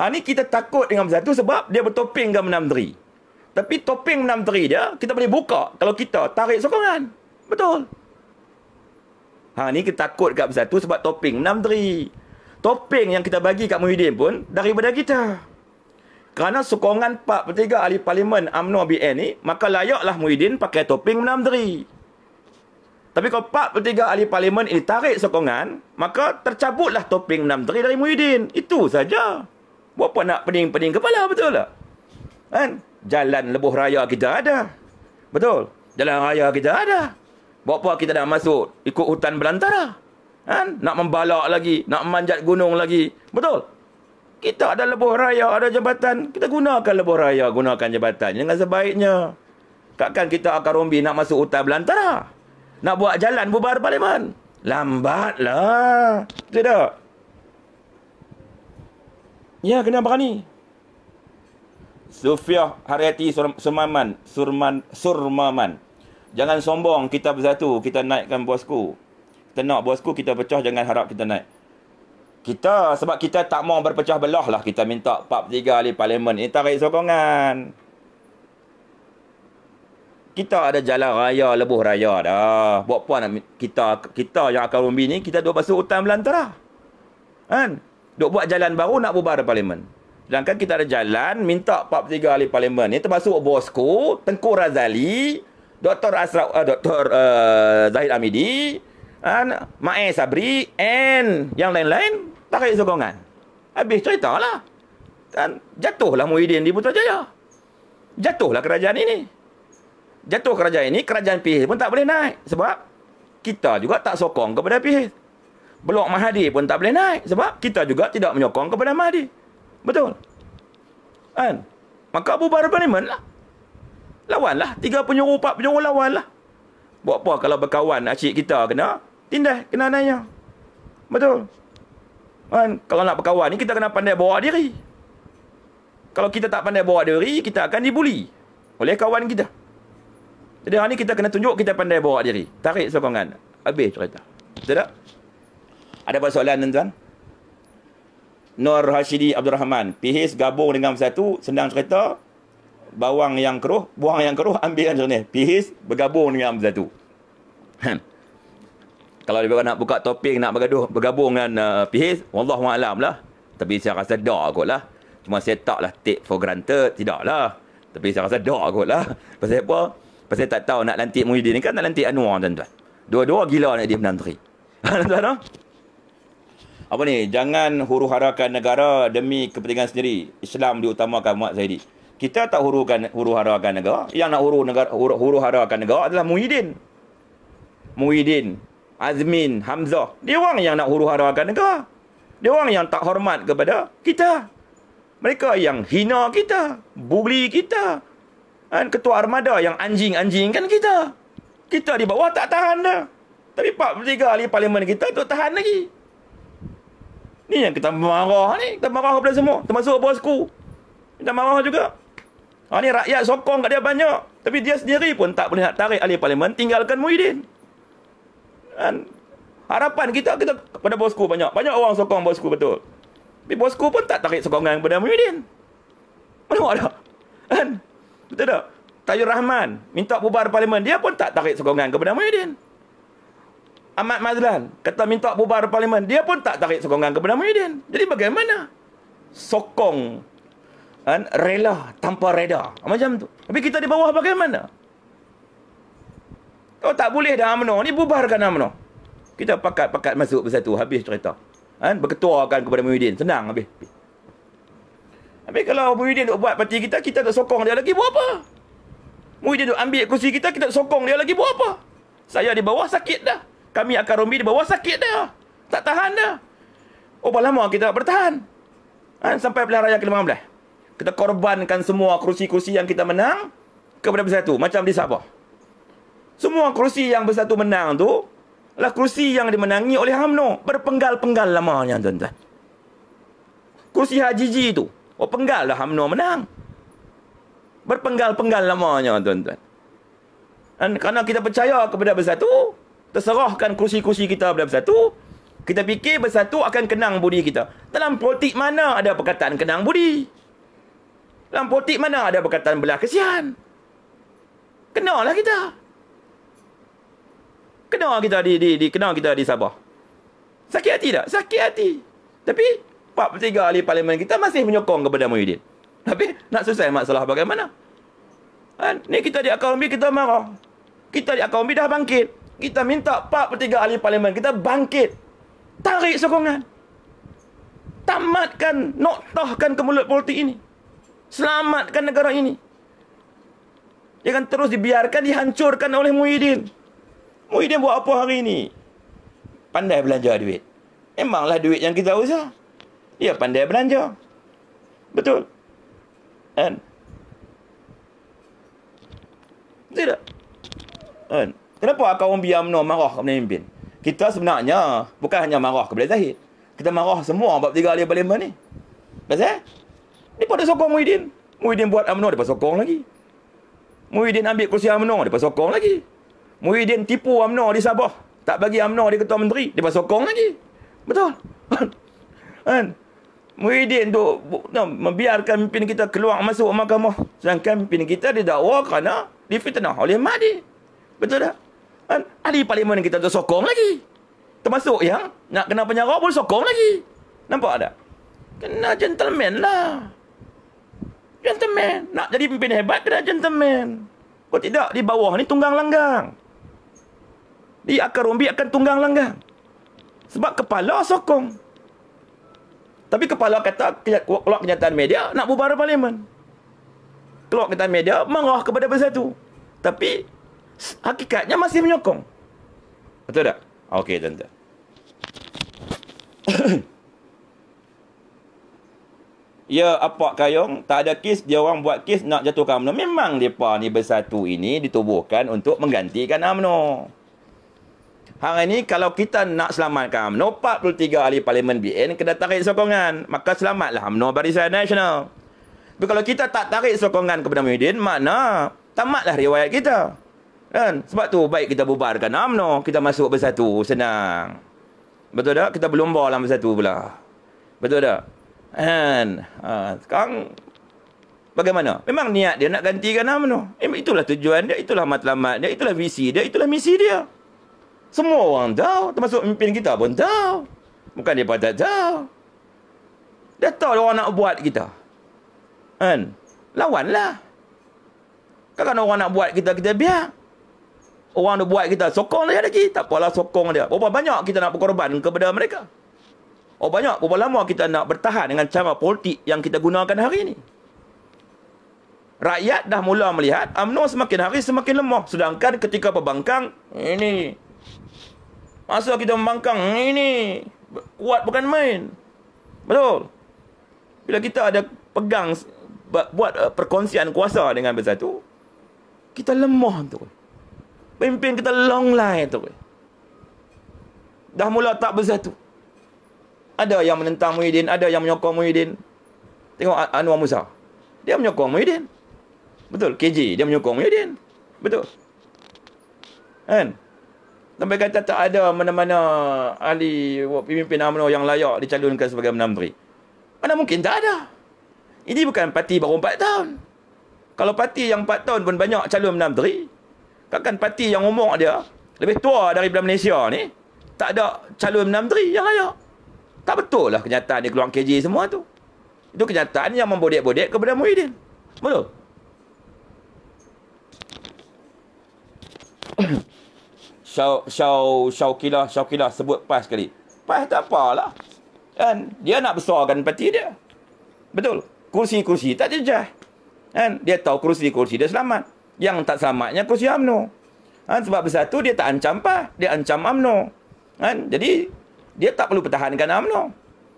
Ni kita takut dengan Bersatu sebab dia bertopeng dengan Menteri. Tapi topeng Menteri dia kita boleh buka kalau kita tarik sokongan. Betul. Ni kita takut kat Bersatu sebab topeng Menteri. Topeng yang kita bagi kat Muhyiddin pun daripada kita. Kerana sokongan 4/3 ahli Parlimen UMNO BN ni, maka layaklah Muhyiddin pakai topeng Menteri. Tapi kalau 4/3 ahli Parlimen ini tarik sokongan, maka tercabutlah topeng Menteri dari Muhyiddin. Itu saja. Buat apa nak pening-pening kepala, betul tak? Jalan lebuh raya kita ada. Betul. Jalan raya kita ada. Buat apa kita nak masuk ikut hutan belantara? Nak membalak lagi, nak memanjat gunung lagi. Betul. Kita ada lebuh raya, ada jabatan. Kita gunakan lebuh raya, gunakan jabatan dengan sebaiknya. Takkan kita akar umbi nak masuk hutan belantara? Nak buat jalan bubar Parlimen? Lambatlah. Tidak. Ya, kena berani. Sufiah Haryati Surmaman. Jangan sombong, kita Bersatu, kita naikkan bosku. Kita nak bosku, kita pecah, jangan harap kita naik. Sebab kita tak mau berpecah belah lah, kita minta 4/3 ahli Parlimen ini tarik sokongan. Kita ada jalan raya, lebuh raya dah. Buat apa nak kita yang akar umbi ni, kita duk masuk hutan belantara. Duk buat jalan baru nak bubar Parlimen. Sedangkan kita ada jalan, minta 4/3 ahli Parlimen ni, termasuk bosku, Tengku Razali, Dr. Zahid Hamidi, Mae Sabri, and yang lain-lain, tarik sokongan. Habis cerita lah. Jatuhlah Muhyiddin di Putrajaya. Jatuhlah kerajaan ini. Jatuh kerajaan ini, kerajaan PH pun tak boleh naik. Sebab kita juga tak sokong kepada PH. Blok Mahathir pun tak boleh naik. Sebab kita juga tidak menyokong kepada Mahathir. Betul. Maka bubar Parlimen lah. Lawanlah. 3 penyuruh, 4 penyuruh, lawanlah. Buat apa kalau berkawan asyik kita kena tindas, kena nanya. Betul. Kalau nak berkawan ni, kita kena pandai bawa diri. Kalau kita tak pandai bawa diri, kita akan dibuli oleh kawan kita. Jadi hari ni kita kena tunjuk kita pandai bawa diri. Tarik sokongan. Habis cerita. Betul tak? Ada apa soalan, tuan-tuan? Nur Hashidi Abdul Rahman. PH gabung dengan Bersatu, senang cerita. Bawang yang keruh, buang yang keruh, ambil yang jernih. PH bergabung dengan Bersatu. Kalau dia nak buka topeng, nak bergabung dengan PH, wallahualam lah. Tapi saya rasa dah kot lah. Cuma saya taklah take for granted. Tidak lah. Tapi saya rasa dah kot lah. Pasal apa? Pasal tak tahu nak lantik Muhyiddin ni kan nak lantik Anwar, tuan-tuan. Dua-dua gila nak jadi menteri. Tuan-tuan, apa ni? Jangan huru-harakan negara demi kepentingan sendiri. Islam diutamakan, Muhammad Zaidi. Kita tak huru-harakan negara. Yang nak huru-harakan negara adalah Muhyiddin. Muhyiddin, Azmin, Hamzah. Dia orang yang nak huru-harakan negara. Dia orang yang tak hormat kepada kita. Mereka yang hina kita, bully kita. Ketua armada yang anjing-anjingkan kita. Kita di bawah tak tahan dah. Tapi 4/3 ahli Parlimen kita tu tahan lagi. Ni yang kita marah ni. Kita marah kepada semua. Termasuk bosku. Kita marah juga. Ni rakyat sokong kat dia banyak. Tapi dia sendiri pun tak boleh nak tarik ahli Parlimen, tinggalkan Muhyiddin. Harapan kita kepada bosku banyak. Banyak orang sokong bosku, betul. Tapi bosku pun tak tarik sokongan kepada Muhyiddin. Mana ada? Betul tak? Tayyur Rahman minta bubar Parlimen, dia pun tak tarik sokongan kepada Muhyiddin. Ahmad Mazlan kata minta bubar Parlimen, dia pun tak tarik sokongan kepada Muhyiddin. Jadi bagaimana? Sokong rela tanpa reda. Macam tu. Tapi kita di bawah bagaimana? Kalau tak boleh dah UMNO ni, bubarkan UMNO. Kita pakat-pakat masuk Bersatu. Habis cerita. berketuakan kepada Muhyiddin. Senang habis. Habis kalau Muhyiddin duk buat parti kita, kita duk sokong dia lagi, buat apa? Muhyiddin duk ambil kursi kita, kita duk sokong dia lagi, buat apa? Saya di bawah sakit dah. Kami akar umbi di bawah sakit dah. Tak tahan dah. Berapa lama kita bertahan? Sampai pilihan raya ke-15. Kita korbankan semua kursi-kursi yang kita menang kepada Bersatu. Macam di Sabah. Semua kursi yang Bersatu menang tu adalah kursi yang dimenangi oleh UMNO. Berpenggal-penggal lamanya, tuan-tuan. Kursi Haji tu. Penggal dah UMNO menang. Berpenggal-penggal lamanya, tuan-tuan. Dan kerana kita percaya kepada Bersatu, terserahkan kursi-kursi kita kepada Bersatu, kita fikir Bersatu akan kenang budi kita. Dalam politik mana ada perkataan kenang budi? Dalam politik mana ada perkataan belah kesian? Kenalah kita. Kena kita di Sabah. Sakit hati tak? Sakit hati. Tapi 43 ahli parlimen kita masih menyokong kepada Muhyiddin. Tapi nak selesai masalah bagaimana? Ni kita di akar umbi kita marah. Kita di akar umbi dah bangkit. Kita minta 43 ahli parlimen kita bangkit. Tarik sokongan. Tamatkan, noktahkan kemulut politik ini. Selamatkan negara ini. Jangan terus dibiarkan dihancurkan oleh Muhyiddin. Muhyiddin buat apa hari ini? Pandai belanja duit. Memanglah duit yang kita usah. Dia pandai belanja. Betul. Kan? Betul tak? Kan? Kenapa akar umbi UMNO marah kepada pemimpin? Kita sebenarnya bukan hanya marah kepada Zahid. Kita marah semua 43 ahli parlimen ni. Pasal? Dia pada sokong Muhyiddin. Muhyiddin buat UMNO, dia sokong lagi. Muhyiddin ambil kursi UMNO, dia sokong lagi. Muhyiddin tipu UMNO di Sabah. Tak bagi UMNO di ketua menteri, dia sokong lagi. Betul? Kan? Muhyiddin tu membiarkan pemimpin kita keluar masuk mahkamah. Sedangkan pemimpin kita didakwa kerana difitnah oleh Mahdi. Betul tak? Kan? Ahli parlimen kita tu sokong lagi. Termasuk yang nak kena penjara pun sokong lagi. Nampak tak? Kena gentleman lah. Gentleman. Nak jadi pemimpin hebat, kena gentleman. Kalau tidak, di bawah ni tunggang langgang. Di akar umbi akan tunggang langgang. Sebab kepala sokong. Tapi kepala kata, keluar kenyataan media, nak bubar parlimen. Keluar kenyataan media, marah kepada Bersatu. Tapi, hakikatnya masih menyokong. Betul tak? Okey, tuan-tuan. Ya, apa kayong, tak ada kes, dia orang buat kes nak jatuhkan UMNO. Memang mereka ni Bersatu ini ditubuhkan untuk menggantikan UMNO. Hari ini kalau kita nak selamatkan UMNO, 43 ahli parlimen BN kena tarik sokongan. Maka selamatlah UMNO Barisan Nasional. Tapi kalau kita tak tarik sokongan kepada Muhyiddin, mana tamatlah riwayat kita. Kan? Sebab tu baik kita bubarkan UMNO, kita masuk Bersatu, senang. Betul tak? Kita berlumba dalam Bersatu pula. Betul tak? Kan? Sekarang bagaimana? Memang niat dia nak gantikan UMNO. Itulah tujuan dia, itulah matlamat dia, itulah visi dia, itulah misi dia. Semua orang tahu, termasuk pemimpin kita pun tahu. Bukan dia tak tahu. Dia tahu orang nak buat kita. Kan? Lawanlah. Kalau orang nak buat kita, kita biar. Orang nak buat kita, sokong dia lagi. Tak apalah sokong dia. Berapa banyak kita nak berkorban kepada mereka? Berapa lama kita nak bertahan dengan cara politik yang kita gunakan hari ini? Rakyat dah mula melihat UMNO semakin hari semakin lemah. Sedangkan ketika pembangkang, ini. Masa kita membangkang, ini. Kuat bukan main. Betul. Bila kita ada pegang, buat perkongsian kuasa dengan Bersatu, kita lemah tu. Pemimpin kita long line tu. Dah mula tak Bersatu. Ada yang menentang Muhyiddin, ada yang menyokong Muhyiddin. Tengok Anwar Musa. Dia menyokong Muhyiddin. Betul. KJ, dia menyokong Muhyiddin. Betul. Kan? Sampai kata tak ada mana-mana ahli pemimpin UMNO yang layak dicalonkan sebagai Perdana Menteri. Mana mungkin tak ada. Ini bukan parti baru 4 tahun. Kalau parti yang 4 tahun pun banyak calon Perdana Menteri, kan parti yang umur dia lebih tua dari Malaysia ni, tak ada calon Perdana Menteri yang layak. Tak betul lah kenyataan dia keluar KJ semua tu. Itu kenyataan yang membodek-bodek kepada Muhyiddin. Betul? Syaukilah sebut PAS sekali. PAS tak apalah. Kan? Dia nak besarkan parti dia. Betul. Kursi-kursi tak jejah. Kan? Dia tahu kursi-kursi dia selamat. Yang tak selamatnya kursi UMNO. Kan? Sebab bersatu dia tak ancam PAS. Dia ancam UMNO. Kan? Jadi, dia tak perlu pertahankan UMNO.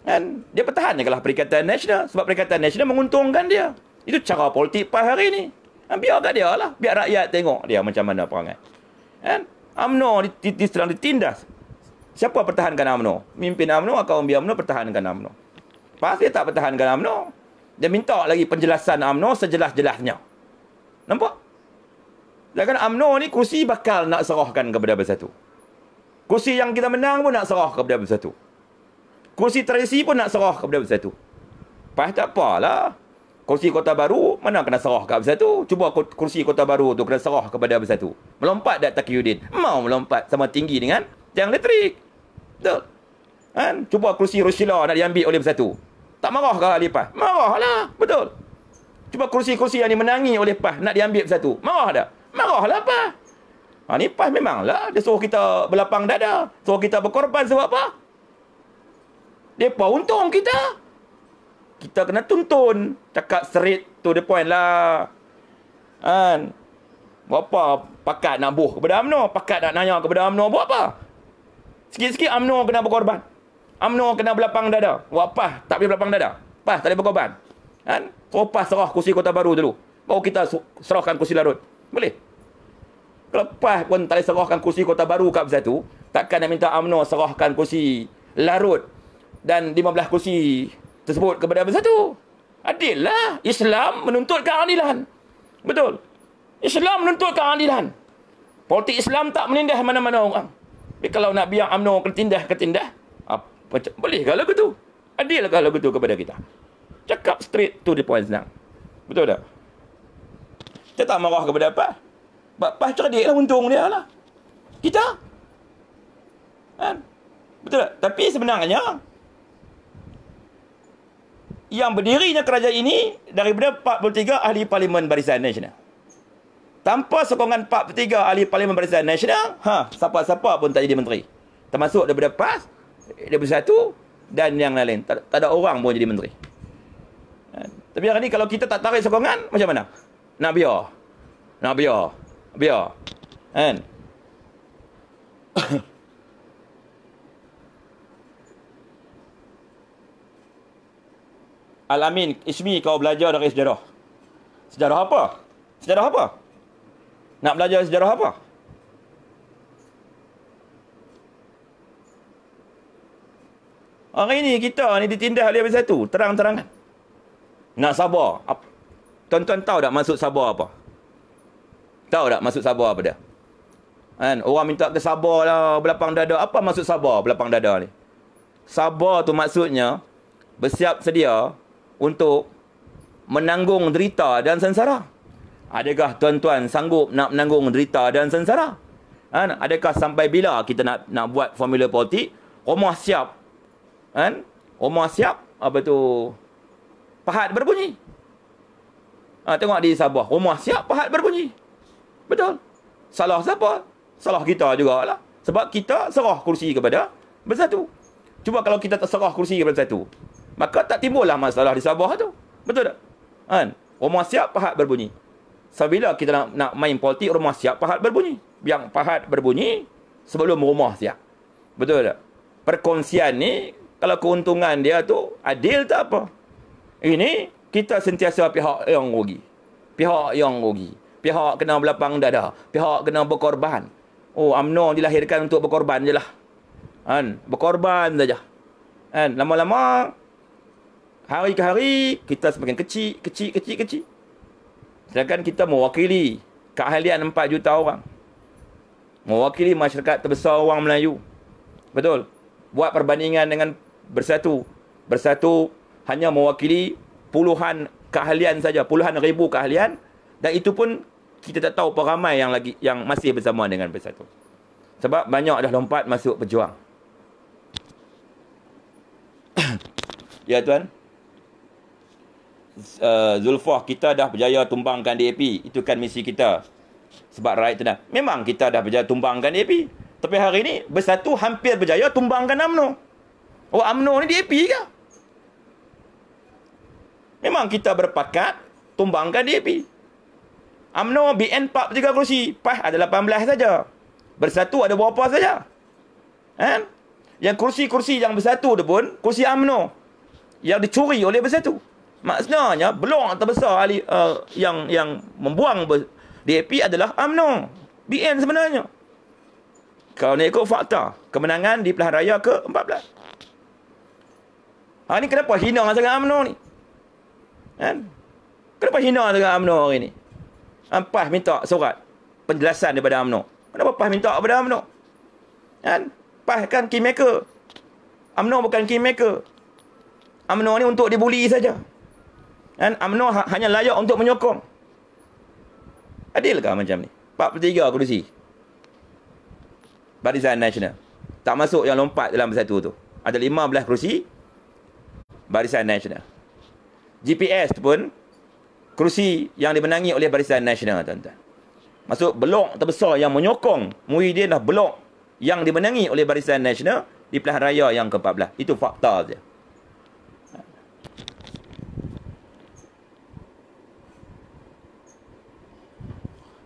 Kan? Dia pertahankanlah Perikatan Nasional. Sebab Perikatan Nasional menguntungkan dia. Itu cara politik PAS hari ni. Kan? Biar kat dia lah. Biar rakyat tengok dia macam mana perangai. Kan? UMNO sedang ditindas. Siapa pertahankan UMNO? Mimpin UMNO atau umbi UMNO pertahankan UMNO. PAS dia tak pertahankan UMNO. Dia minta lagi penjelasan UMNO sejelas-jelasnya. Nampak? Sedangkan UMNO ni kursi bakal nak serahkan kepada Bersatu. Kursi yang kita menang pun nak serah kepada Bersatu. Kursi tradisi pun nak serah kepada Bersatu. PAS tak apalah. Kursi Kota Baru mana kena serah kepada Bersatu. Cuba kursi Kota Baru tu kena serah kepada Bersatu. Melompat dak Taqiyuddin. Mau melompat sama tinggi dengan tiang elektrik. Betul. Kan? Cuba kursi Rosila nak diambil oleh Bersatu. Tak marah ke ahli PAS? Marahlah. Betul. Cuba kursi-kursi yang dimenangi oleh PAS nak diambil Bersatu. Marah tak? Marahlah PAS. Ni PAS memanglah. Dia suruh kita berlapang dada. Suruh kita berkorban sebab apa? Mereka untung kita. Kita kena tuntun. Cakap straight to the point lah. Kan? Buat apa pakat nak buh kepada UMNO? Pakat nak nanya kepada UMNO buat apa? Sikit-sikit UMNO kena berkorban. UMNO kena berlapang dada. Buat PAS tak boleh berlapang dada. PAS tak boleh berkorban. Kan? So PAS serah kursi Kota Baru dulu. Baru kita serahkan kursi Larut. Boleh? Kalau PAS pun tak boleh serahkan kursi Kota Baru kat Bersatu, takkan nak minta UMNO serahkan kursi Larut dan 15 kursi tersebut kepada Bersatu. Adil lah. Islam menuntut keadilan. Betul. Islam menuntut keadilan. Politik Islam tak menindas mana-mana orang. Tapi kalau nak biar UMNO ketindah, boleh ke lagu tu? Adil ke lagu tu kepada kita? Cakap straight to the point senang. Betul tak? Kita tak marah kepada PAS. PAS cerdik lah, untung dia lah. Kita? Kan? Betul tak? Tapi sebenarnya, yang berdirinya kerajaan ini daripada 43 ahli Parlimen Barisan Nasional. Tanpa sokongan 43 ahli Parlimen Barisan Nasional, siapa-siapa pun tak jadi menteri. Termasuk daripada PAS, daripada Bersatu dan yang lain. Tak ada orang pun jadi menteri. Tapi hari ni kalau kita tak tarik sokongan, macam mana? Nak biar. Kan? Al-Amin, Ismi, kau belajar dari sejarah. Sejarah apa? Sejarah apa? Nak belajar sejarah apa? Hari ni kita ni ditindas oleh Bersatu. Terang-terangan. Nak sabar. Tuan-tuan tahu tak maksud sabar apa? Tahu tak maksud sabar apa dia? Kan? Orang minta kita sabar lah, berlapang dada. Apa maksud sabar, berlapang dada ni? Sabar tu maksudnya bersiap sedia untuk menanggung derita dan sengsara. Adakah tuan-tuan sanggup nak menanggung derita dan sengsara? Kan? Adakah sampai bila kita nak buat formula politik? Rumah siap. Kan? Rumah siap, apa tu? Pahat berbunyi. Tengok di Sabah. Rumah siap, pahat berbunyi. Betul. Salah siapa? Salah kita jugalah. Sebab kita serah kursi kepada Bersatu. Cuba kalau kita tak serah kursi kepada Bersatu, maka tak timbullah masalah di Sabah tu. Betul tak? Kan? Rumah siap, pahat berbunyi. Sebila kita nak main politik, rumah siap, pahat berbunyi. Yang pahat berbunyi sebelum rumah siap. Betul tak? Perkongsian ni, kalau keuntungan dia tu adil tak apa. Ini kita sentiasa pihak yang rugi. Pihak yang rugi. Pihak kena berlapang dada. Pihak kena berkorban. Oh, UMNO dilahirkan untuk berkorban je lah. Kan? Berkorban saja. Kan? Lama-lama, hari ke hari, kita semakin kecil. Sedangkan kita mewakili keahlian 4 juta orang. Mewakili masyarakat terbesar orang Melayu. Betul. Buat perbandingan dengan Bersatu. Bersatu hanya mewakili puluhan keahlian saja, puluhan ribu keahlian, dan itu pun kita tak tahu berapa ramai yang masih bersama dengan Bersatu. Sebab banyak dah lompat masuk berjuang. Ya tuan. Zulfah, kita dah berjaya tumbangkan DAP. Itu kan misi kita. Sebab rakyat tenang. Memang kita dah berjaya tumbangkan DAP. Tapi hari ini Bersatu hampir berjaya tumbangkan UMNO. Oh, UMNO ni DAP ke? Memang kita berpakat tumbangkan DAP. UMNO BN 43 kerusi. PAS ada 18 saja. Bersatu ada berapa saja? Kan? Yang kursi-kursi yang bersatu tu pun kursi UMNO yang dicuri oleh bersatu. Maksudnya blok terbesar yang membuang DAP adalah UMNO. BN sebenarnya. Kalau nak ikut fakta, kemenangan di pilihan raya ke-14. Ni kenapa hina sangat UMNO ni? Kan? Kenapa hina sangat UMNO hari ni? PAS minta surat penjelasan daripada UMNO. Kenapa PAS minta kepada UMNO? Kan? PAS kan kingmaker. UMNO bukan kingmaker. UMNO ni untuk dibuli saja. Kan? UMNO hanya layak untuk menyokong. Adilkah macam ni? 43 kerusi Barisan Nasional. Tak masuk yang lompat dalam bersatu tu. Ada 15 kerusi Barisan Nasional. GPS tu pun kerusi yang dimenangi oleh Barisan Nasional, tuan-tuan. Masuk blok terbesar yang menyokong Muhyiddin dah blok yang dimenangi oleh Barisan Nasional di pilihan raya yang ke-14. Itu fakta saja.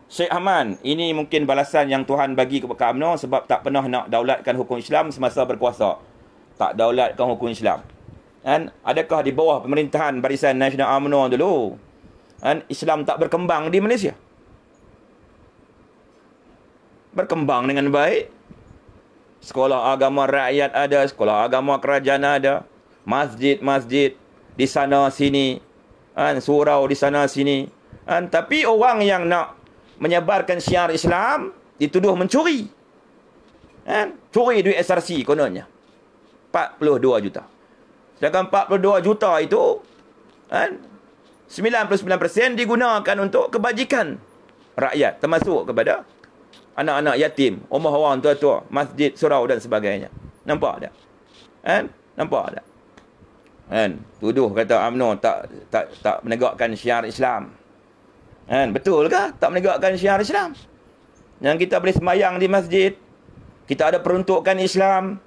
Syekh Ahmad, ini mungkin balasan yang Tuhan bagi kepada UMNO sebab tak pernah nak daulatkan hukum Islam semasa berkuasa. Tak daulatkan hukum Islam. Kan? Adakah di bawah pemerintahan Barisan Nasional UMNO dulu, kan, Islam tak berkembang di Malaysia? Berkembang dengan baik. Sekolah agama rakyat ada, sekolah agama kerajaan ada, masjid-masjid di sana sini, kan, surau di sana sini. Kan? Tapi orang yang nak menyebarkan syiar Islam dituduh mencuri. Kan? Curi duit SRC kononnya. 42 juta. Sedangkan 42 juta itu, kan, 99% digunakan untuk kebajikan rakyat, termasuk kepada anak-anak yatim, rumah orang tua-tua, masjid, surau dan sebagainya. Nampak tak? Kan? Nampak tak? Kan? Tuduh kata UMNO tak menegakkan syiar Islam. Kan? Betul ke tak menegakkan syiar Islam? Yang kita boleh sembahyang di masjid, kita ada peruntukan Islam,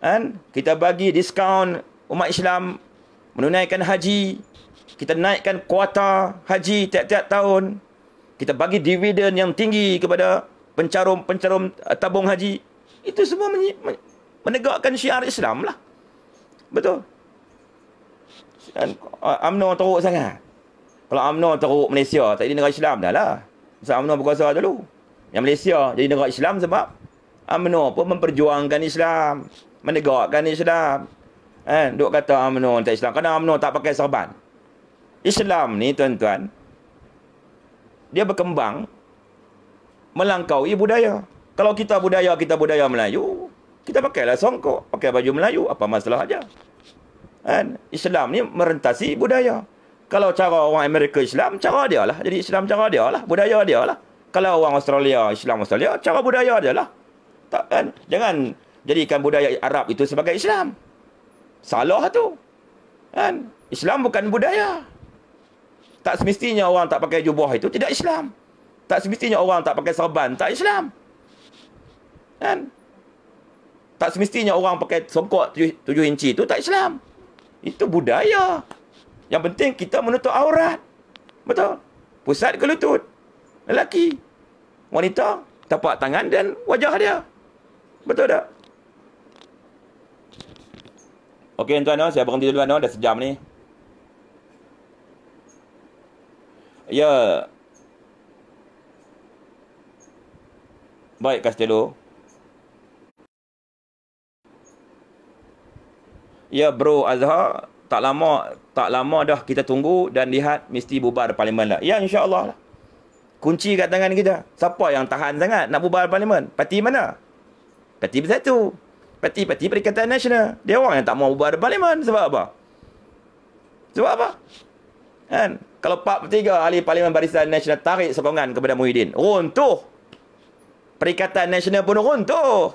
kan? Kita bagi diskaun umat Islam menunaikan haji, kita naikkan kuota haji tiap-tiap tahun, kita bagi dividen yang tinggi kepada pencarum-pencarum tabung haji. Itu semua menegakkan syiar Islam lah. Betul. UMNO teruk sangat. Kalau UMNO teruk Malaysia, tak jadi negara Islam dah lah. Sebab UMNO berkuasa dulu. Yang Malaysia jadi negara Islam sebab UMNO pun memperjuangkan Islam, menegakkan Islam. Duk kata UMNO tak Islam, kerana UMNO tak pakai serban. Islam ni, tuan-tuan, dia berkembang melangkaui budaya. Kalau kita budaya Melayu, kita pakailah songkok, pakai baju Melayu, apa masalah aja. Islam ni merentasi budaya. Kalau cara orang Amerika Islam, cara dia lah. Jadi Islam cara dia lah. Budaya dia lah. Kalau orang Australia, Islam Australia, cara budaya dia lah. Tak, kan? Jangan jadikan budaya Arab itu sebagai Islam. Salah tu. Kan? Islam bukan budaya. Tak semestinya orang tak pakai jubah itu tidak Islam. Tak semestinya orang tak pakai serban tak Islam. Kan? Tak semestinya orang pakai songkok 7 inci itu tak Islam. Itu budaya. Yang penting kita menutup aurat. Betul. Pusat ke lutut. Lelaki. Wanita, tapak tangan dan wajah dia. Betul tak? Okey tuan-tuan, saya berhenti dulu dah sejam ni. Ya. Baik, Castello. Ya bro Azhar, tak lama dah kita tunggu dan lihat mesti bubar parlimen lah. Ya, insya-Allah lah. Kunci kat tangan kita. Siapa yang tahan sangat nak bubar parlimen? Parti mana? Parti Bersatu. Parti Perikatan Nasional. Dia orang yang tak mau bubar parlimen. Sebab apa? Sebab apa? Kan? Kalau 43 ahli Parlimen Barisan Nasional tarik sokongan kepada Muhyiddin, runtuh. Perikatan Nasional pun runtuh.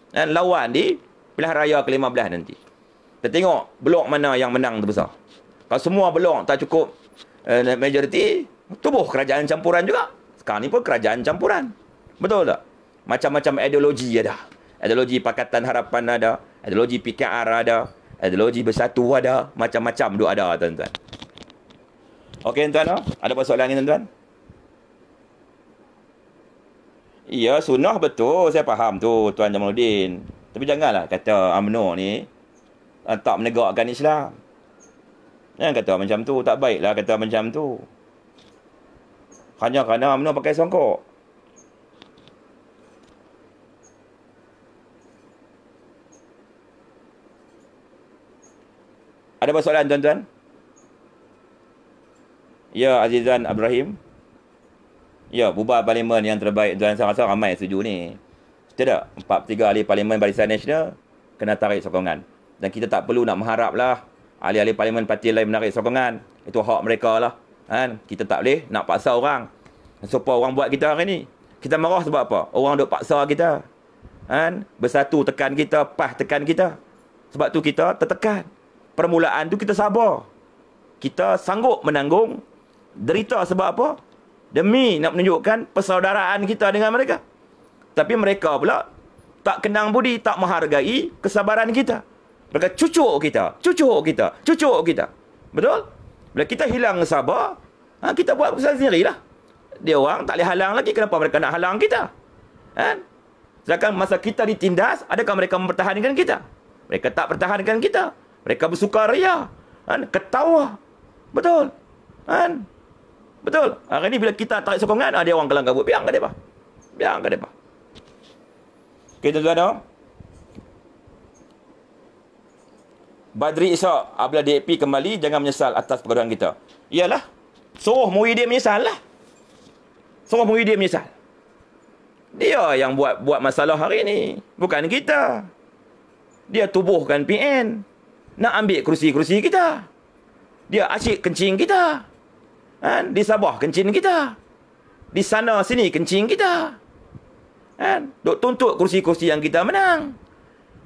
Dan lawan di pilihan raya ke-15 nanti. Kita tengok blok mana yang menang terbesar. Kalau semua blok tak cukup majoriti, tubuh kerajaan campuran juga. Sekarang ni pun kerajaan campuran. Betul tak? Macam-macam ideologi ada. Ideologi Pakatan Harapan ada. Ideologi PKR ada. Ideologi Bersatu ada. Macam-macam duk ada, tuan-tuan. Okey, tuan-tuan. Ada apa soalan ni, tuan-tuan? Ya, sunnah betul. Saya faham tu, Tuan Jamaluddin. Tapi janganlah kata UMNO ni tak menegakkan Islam. Jangan kata macam tu. Tak baiklah kata macam tu. Hanya kerana UMNO pakai songkok. Ada apa soalan, tuan-tuan? Ya, Azizan Ibrahim. Ya, bubar parlimen yang terbaik. Tuan, saya rasa ramai setuju ni. Tidak, 43 ahli parlimen Barisan Nasional kena tarik sokongan. Dan kita tak perlu nak mengharaplah ahli-ahli parlimen parti lain menarik sokongan. Itu hak mereka lah. Kan? Kita tak boleh nak paksa orang. Supaya orang buat kita hari ni. Kita marah sebab apa? Orang duk paksa kita. Kan? Bersatu tekan kita, PAS tekan kita. Sebab tu kita tertekan. Permulaan tu kita sabar. Kita sanggup menanggung derita sebab apa? Demi nak menunjukkan persaudaraan kita dengan mereka. Tapi mereka pula tak kenang budi, tak menghargai kesabaran kita. Mereka cucuk kita. Betul? Bila kita hilang sabar, kita buat keputusan sendirilah. Dia orang tak boleh halang lagi. Kenapa mereka nak halang kita? Kan? Sedangkan masa kita ditindas, adakah mereka mempertahankan kita? Mereka tak pertahankan kita. Mereka bersukaria. Kan? Ketawa. Betul? Kan? Betul. Hari ni bila kita tarik sokongan, dia orang kelang kabut. Biar ke mereka. Okey, tuan-tuan. Badri Ishak, apabila DAP kembali, jangan menyesal atas pergaduhan kita. Iyalah. Suruh Muhyiddin menyesal lah. Dia yang buat masalah hari ni. Bukan kita. Dia tubuhkan PN. Nak ambil kerusi-kerusi kita. Dia asyik kencing kita. Kan? Di Sabah kencing kita. Di sana sini kencing kita. Kan? Duk tuntut kursi-kursi yang kita menang.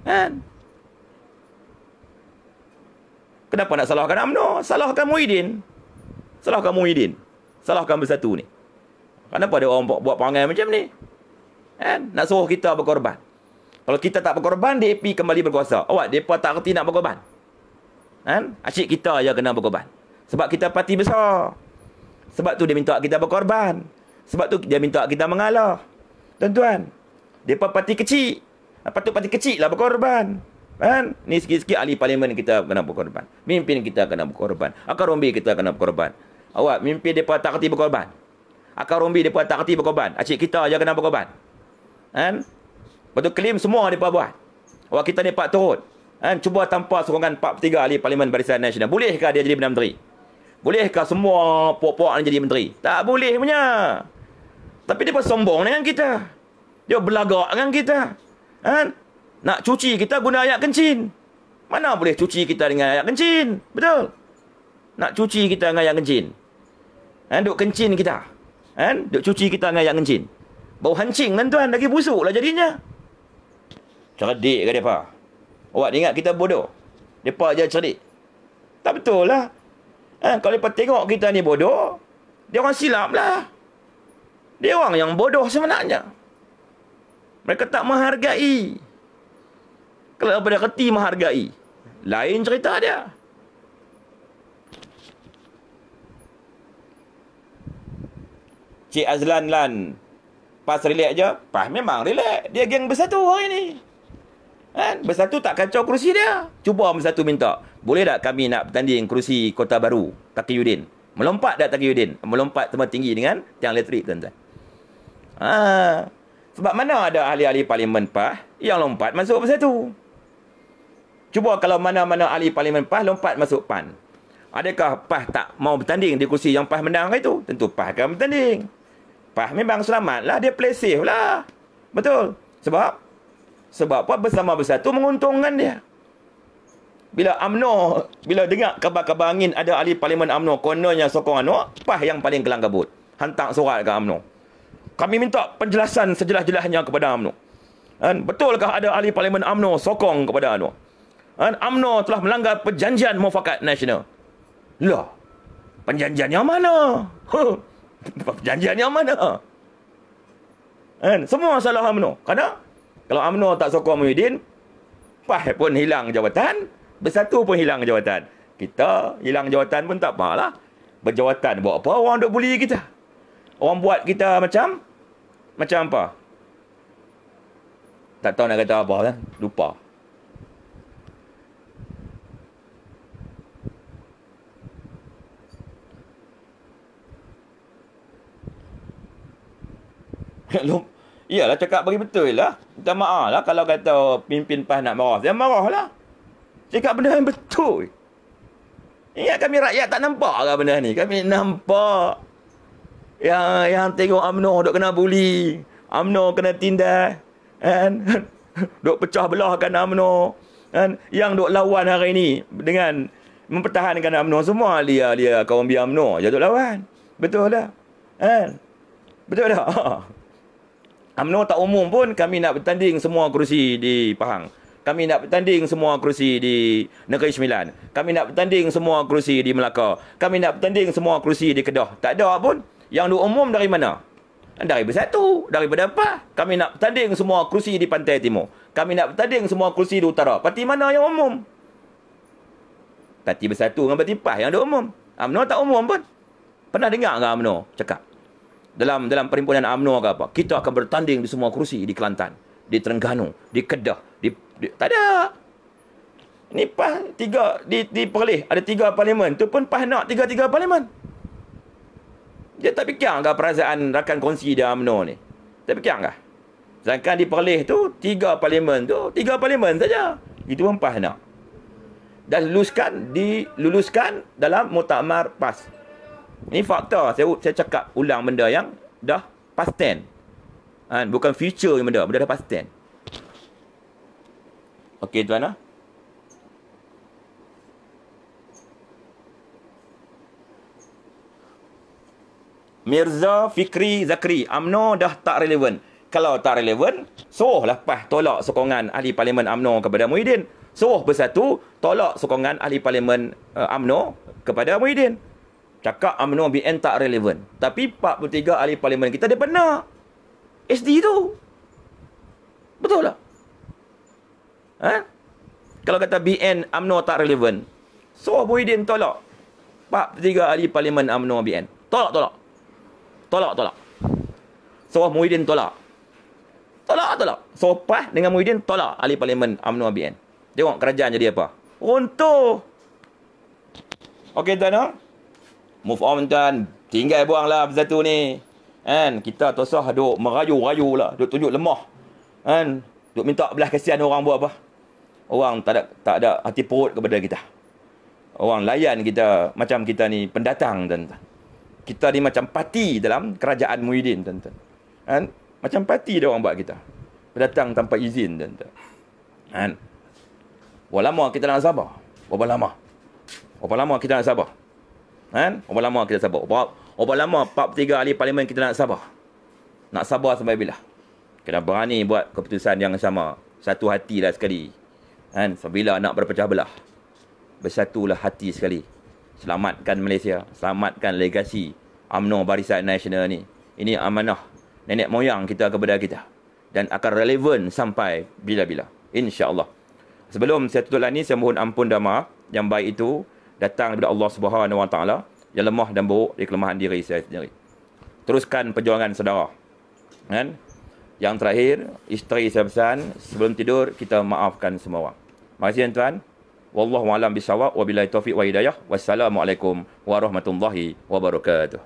Kan? Kenapa nak salahkan UMNO? Salahkan Muhyiddin. Salahkan Bersatu ni. Kenapa ada orang buat perangai macam ni? Kan? Nak suruh kita berkorban. Kalau kita tak berkorban, DAP kembali berkuasa. Awak, mereka tak kerti nak berkorban. Kan? Asyik kita je kena berkorban. Sebab kita parti besar. Sebab tu dia minta kita berkorban. Sebab tu dia minta kita mengalah. Tuan-tuan, mereka parti kecil. Patut parti kecil lah berkorban. Kan? Ni sikit-sikit ahli parlimen kita kena berkorban. Mimpin kita kena berkorban. Akar rombi kita kena berkorban. Awak, mimpin mereka tak kerti berkorban. Akar rombi mereka tak kerti berkorban. Asyik kita je kena berkorban. Kan? Lepas tu klaim semua mereka buat. Awak kita ni pak turut. Kan? Cuba tanpa sokongan 43 ahli parlimen Barisan Nasional. Bolehkah dia jadi Perdana Menteri? Bolehkah semua puak-puak jadi menteri? Tak boleh punya. Tapi dia sombong dengan kita. Dia belagak dengan kita. Kan? Nak cuci kita guna ayat kencing. Mana boleh cuci kita dengan ayat kencing? Betul? Nak cuci kita dengan ayat kencing. Kan? Duk kencing kita. Kan? Duk cuci kita dengan ayat kencing. Bau hancing kan tuan. Lagi busuk lah jadinya. Cerdik ke mereka? Awak ingat kita bodoh? Mereka je cerdik. Tak betul lah. Kalau mereka tengok kita ni bodoh, dia orang silap lah. Dia orang yang bodoh sebenarnya. Mereka tak menghargai. Kalau pada reti menghargai, lain cerita dia. Cik Azlan Lan, PAS relax je. PAS memang relax. Dia geng Bersatu hari ni. Kan? Bersatu tak kacau kerusi dia. Cuba Bersatu minta, boleh tak kami nak bertanding kerusi Kota Baru, Taqiyuddin? Melompat tak Taqiyuddin? Melompat sama tinggi dengan tiang elektrik, tuan-tuan. Sebab mana ada ahli-ahli parlimen PAS yang lompat masuk Bersatu? Cuba kalau mana-mana ahli parlimen PAS lompat masuk PAN. Adakah PAS tak mau bertanding di kursi yang PAS menang itu? Tentu PAS akan bertanding. PAS memang selamat lah. Dia play safe lah. Betul. Sebab apa? Bersama Bersatu menguntungkan dia. Bila dengar kabar-kabar angin ada ahli parlimen UMNO kononnya sokong UMNO, PAS yang paling kelang kabut. Hantar surat ke UMNO. Kami minta penjelasan sejelas-jelasnya kepada UMNO. Betulkah ada ahli parlimen UMNO sokong kepada UMNO? UMNO telah melanggar perjanjian mufakat nasional. Lah, perjanjian yang mana? Perjanjian yang mana? Semua salah UMNO. Kerana kalau UMNO tak sokong Muhyiddin, PAS pun hilang jawatan, Bersatu pun hilang jawatan. Kita hilang jawatan pun tak apalah. Berjawatan buat apa? Orang duk bully kita. Orang buat kita macam apa? Tak tahu nak kata apa kan? Lupa. Iyalah, cakap bagi betul lah. Minta maaf lah kalau kata pimpin PAS nak marah. Dia marah lah. Cakap benda yang betul. Ingat kami rakyat tak nampak ke benda ni? Kami nampak. Yang tengok UMNO duk kena bully. UMNO kena tindas. Kan? Duk pecah belahkan UMNO. Kan? Yang duk lawan hari ni dengan mempertahankan UMNO. Semua dia kawan biar UMNO je duk lawan. Betul tak? Kan? Betul tak? UMNO tak umum pun kami nak bertanding semua kerusi di Pahang. Kami nak bertanding semua kerusi di Negeri Sembilan. Kami nak bertanding semua kerusi di Melaka. Kami nak bertanding semua kerusi di Kedah. Tak ada pun. Yang duk umum dari mana? Dari Bersatu. Daripada PAS. Kami nak bertanding semua kerusi di Pantai Timur. Kami nak bertanding semua kerusi di Utara. Parti mana yang umum? Parti Bersatu dengan Parti PAS yang duk umum. UMNO tak umum pun. Pernah dengar ke UMNO cakap? Dalam perhimpunan UMNO ke apa? Kita akan bertanding di semua kerusi di Kelantan, di Terengganu, di Kedah, tak ada. Ni PAS di Perlis ada 3 parlimen. Tu pun PAS nak 3 parlimen. Dia tak fikir ke perasaan rakan kongsi dia UMNO ni? Tak fikir ke? Sedangkan di Perlis tu 3 parlimen saja. Itu pun PAS nak. Dan diluluskan dalam muktamar PAS. Ini fakta. Saya cakap ulang benda yang dah past tense. Bukan future yang benda dah past tense. Okey tuan ah. Mirza Fikri Zakri, UMNO dah tak relevan. Kalau tak relevan, suruhlah PAS tolak sokongan ahli parlimen UMNO kepada Muhyiddin. Suruh Bersatu tolak sokongan ahli parlimen UMNO kepada Muhyiddin. Cakap UMNO BN tak relevan. Tapi 43 ahli parlimen kita dia pernah SD tu. Betul tak? Kalau kata BN UMNO tak relevan, so Muhyiddin tolak 43 ahli parlimen UMNO BN. Tolak. So Muhyiddin tolak. So PAS dengan Muhyiddin tolak ahli parlimen UMNO BN. Tengok kerajaan jadi apa? Runtuh. Okey tuan. Move on tuan. Tinggal buanglah Bersatu ni. Kita tosah duk merayu-rayu lah. Duk tunjuk lemah. Duk minta belas kasihan orang buat apa. Orang tak ada hati perut kepada kita. Orang layan kita macam kita ni pendatang tuan-tuan. Kita ni macam parti dalam kerajaan Muhyiddin tuan-tuan. Macam parti dia orang buat kita. Pendatang tanpa izin tuan-tuan. Berapa lama kita nak sabar? Berapa lama kita nak sabar? Berapa lama kita sabar? Berapa lama 43 ahli parlimen kita nak sabar? Nak sabar sampai bila? Kena berani buat keputusan yang sama. Satu hati lah sekali. Sebila nak berpecah belah, bersatulah hati sekali. Selamatkan Malaysia. Selamatkan legasi UMNO Barisan Nasional ni. Ini amanah nenek moyang kita kepada kita. Dan akan relevan sampai bila-bila. InsyaAllah. Sebelum saya tutup ni, saya mohon ampun dan maaf. Yang baik itu datang daripada Allah Subhanahu Wa Taala. Yang lemah dan buruk di kelemahan diri saya sendiri. Teruskan perjuangan saudara. Yang terakhir, isteri saya pesan, sebelum tidur kita maafkan semua orang. Terima kasih tuan. Wallahu a'lam bishawab, wabillahi taufiq wa hidayah. Wassalamualaikum warahmatullahi wabarakatuh.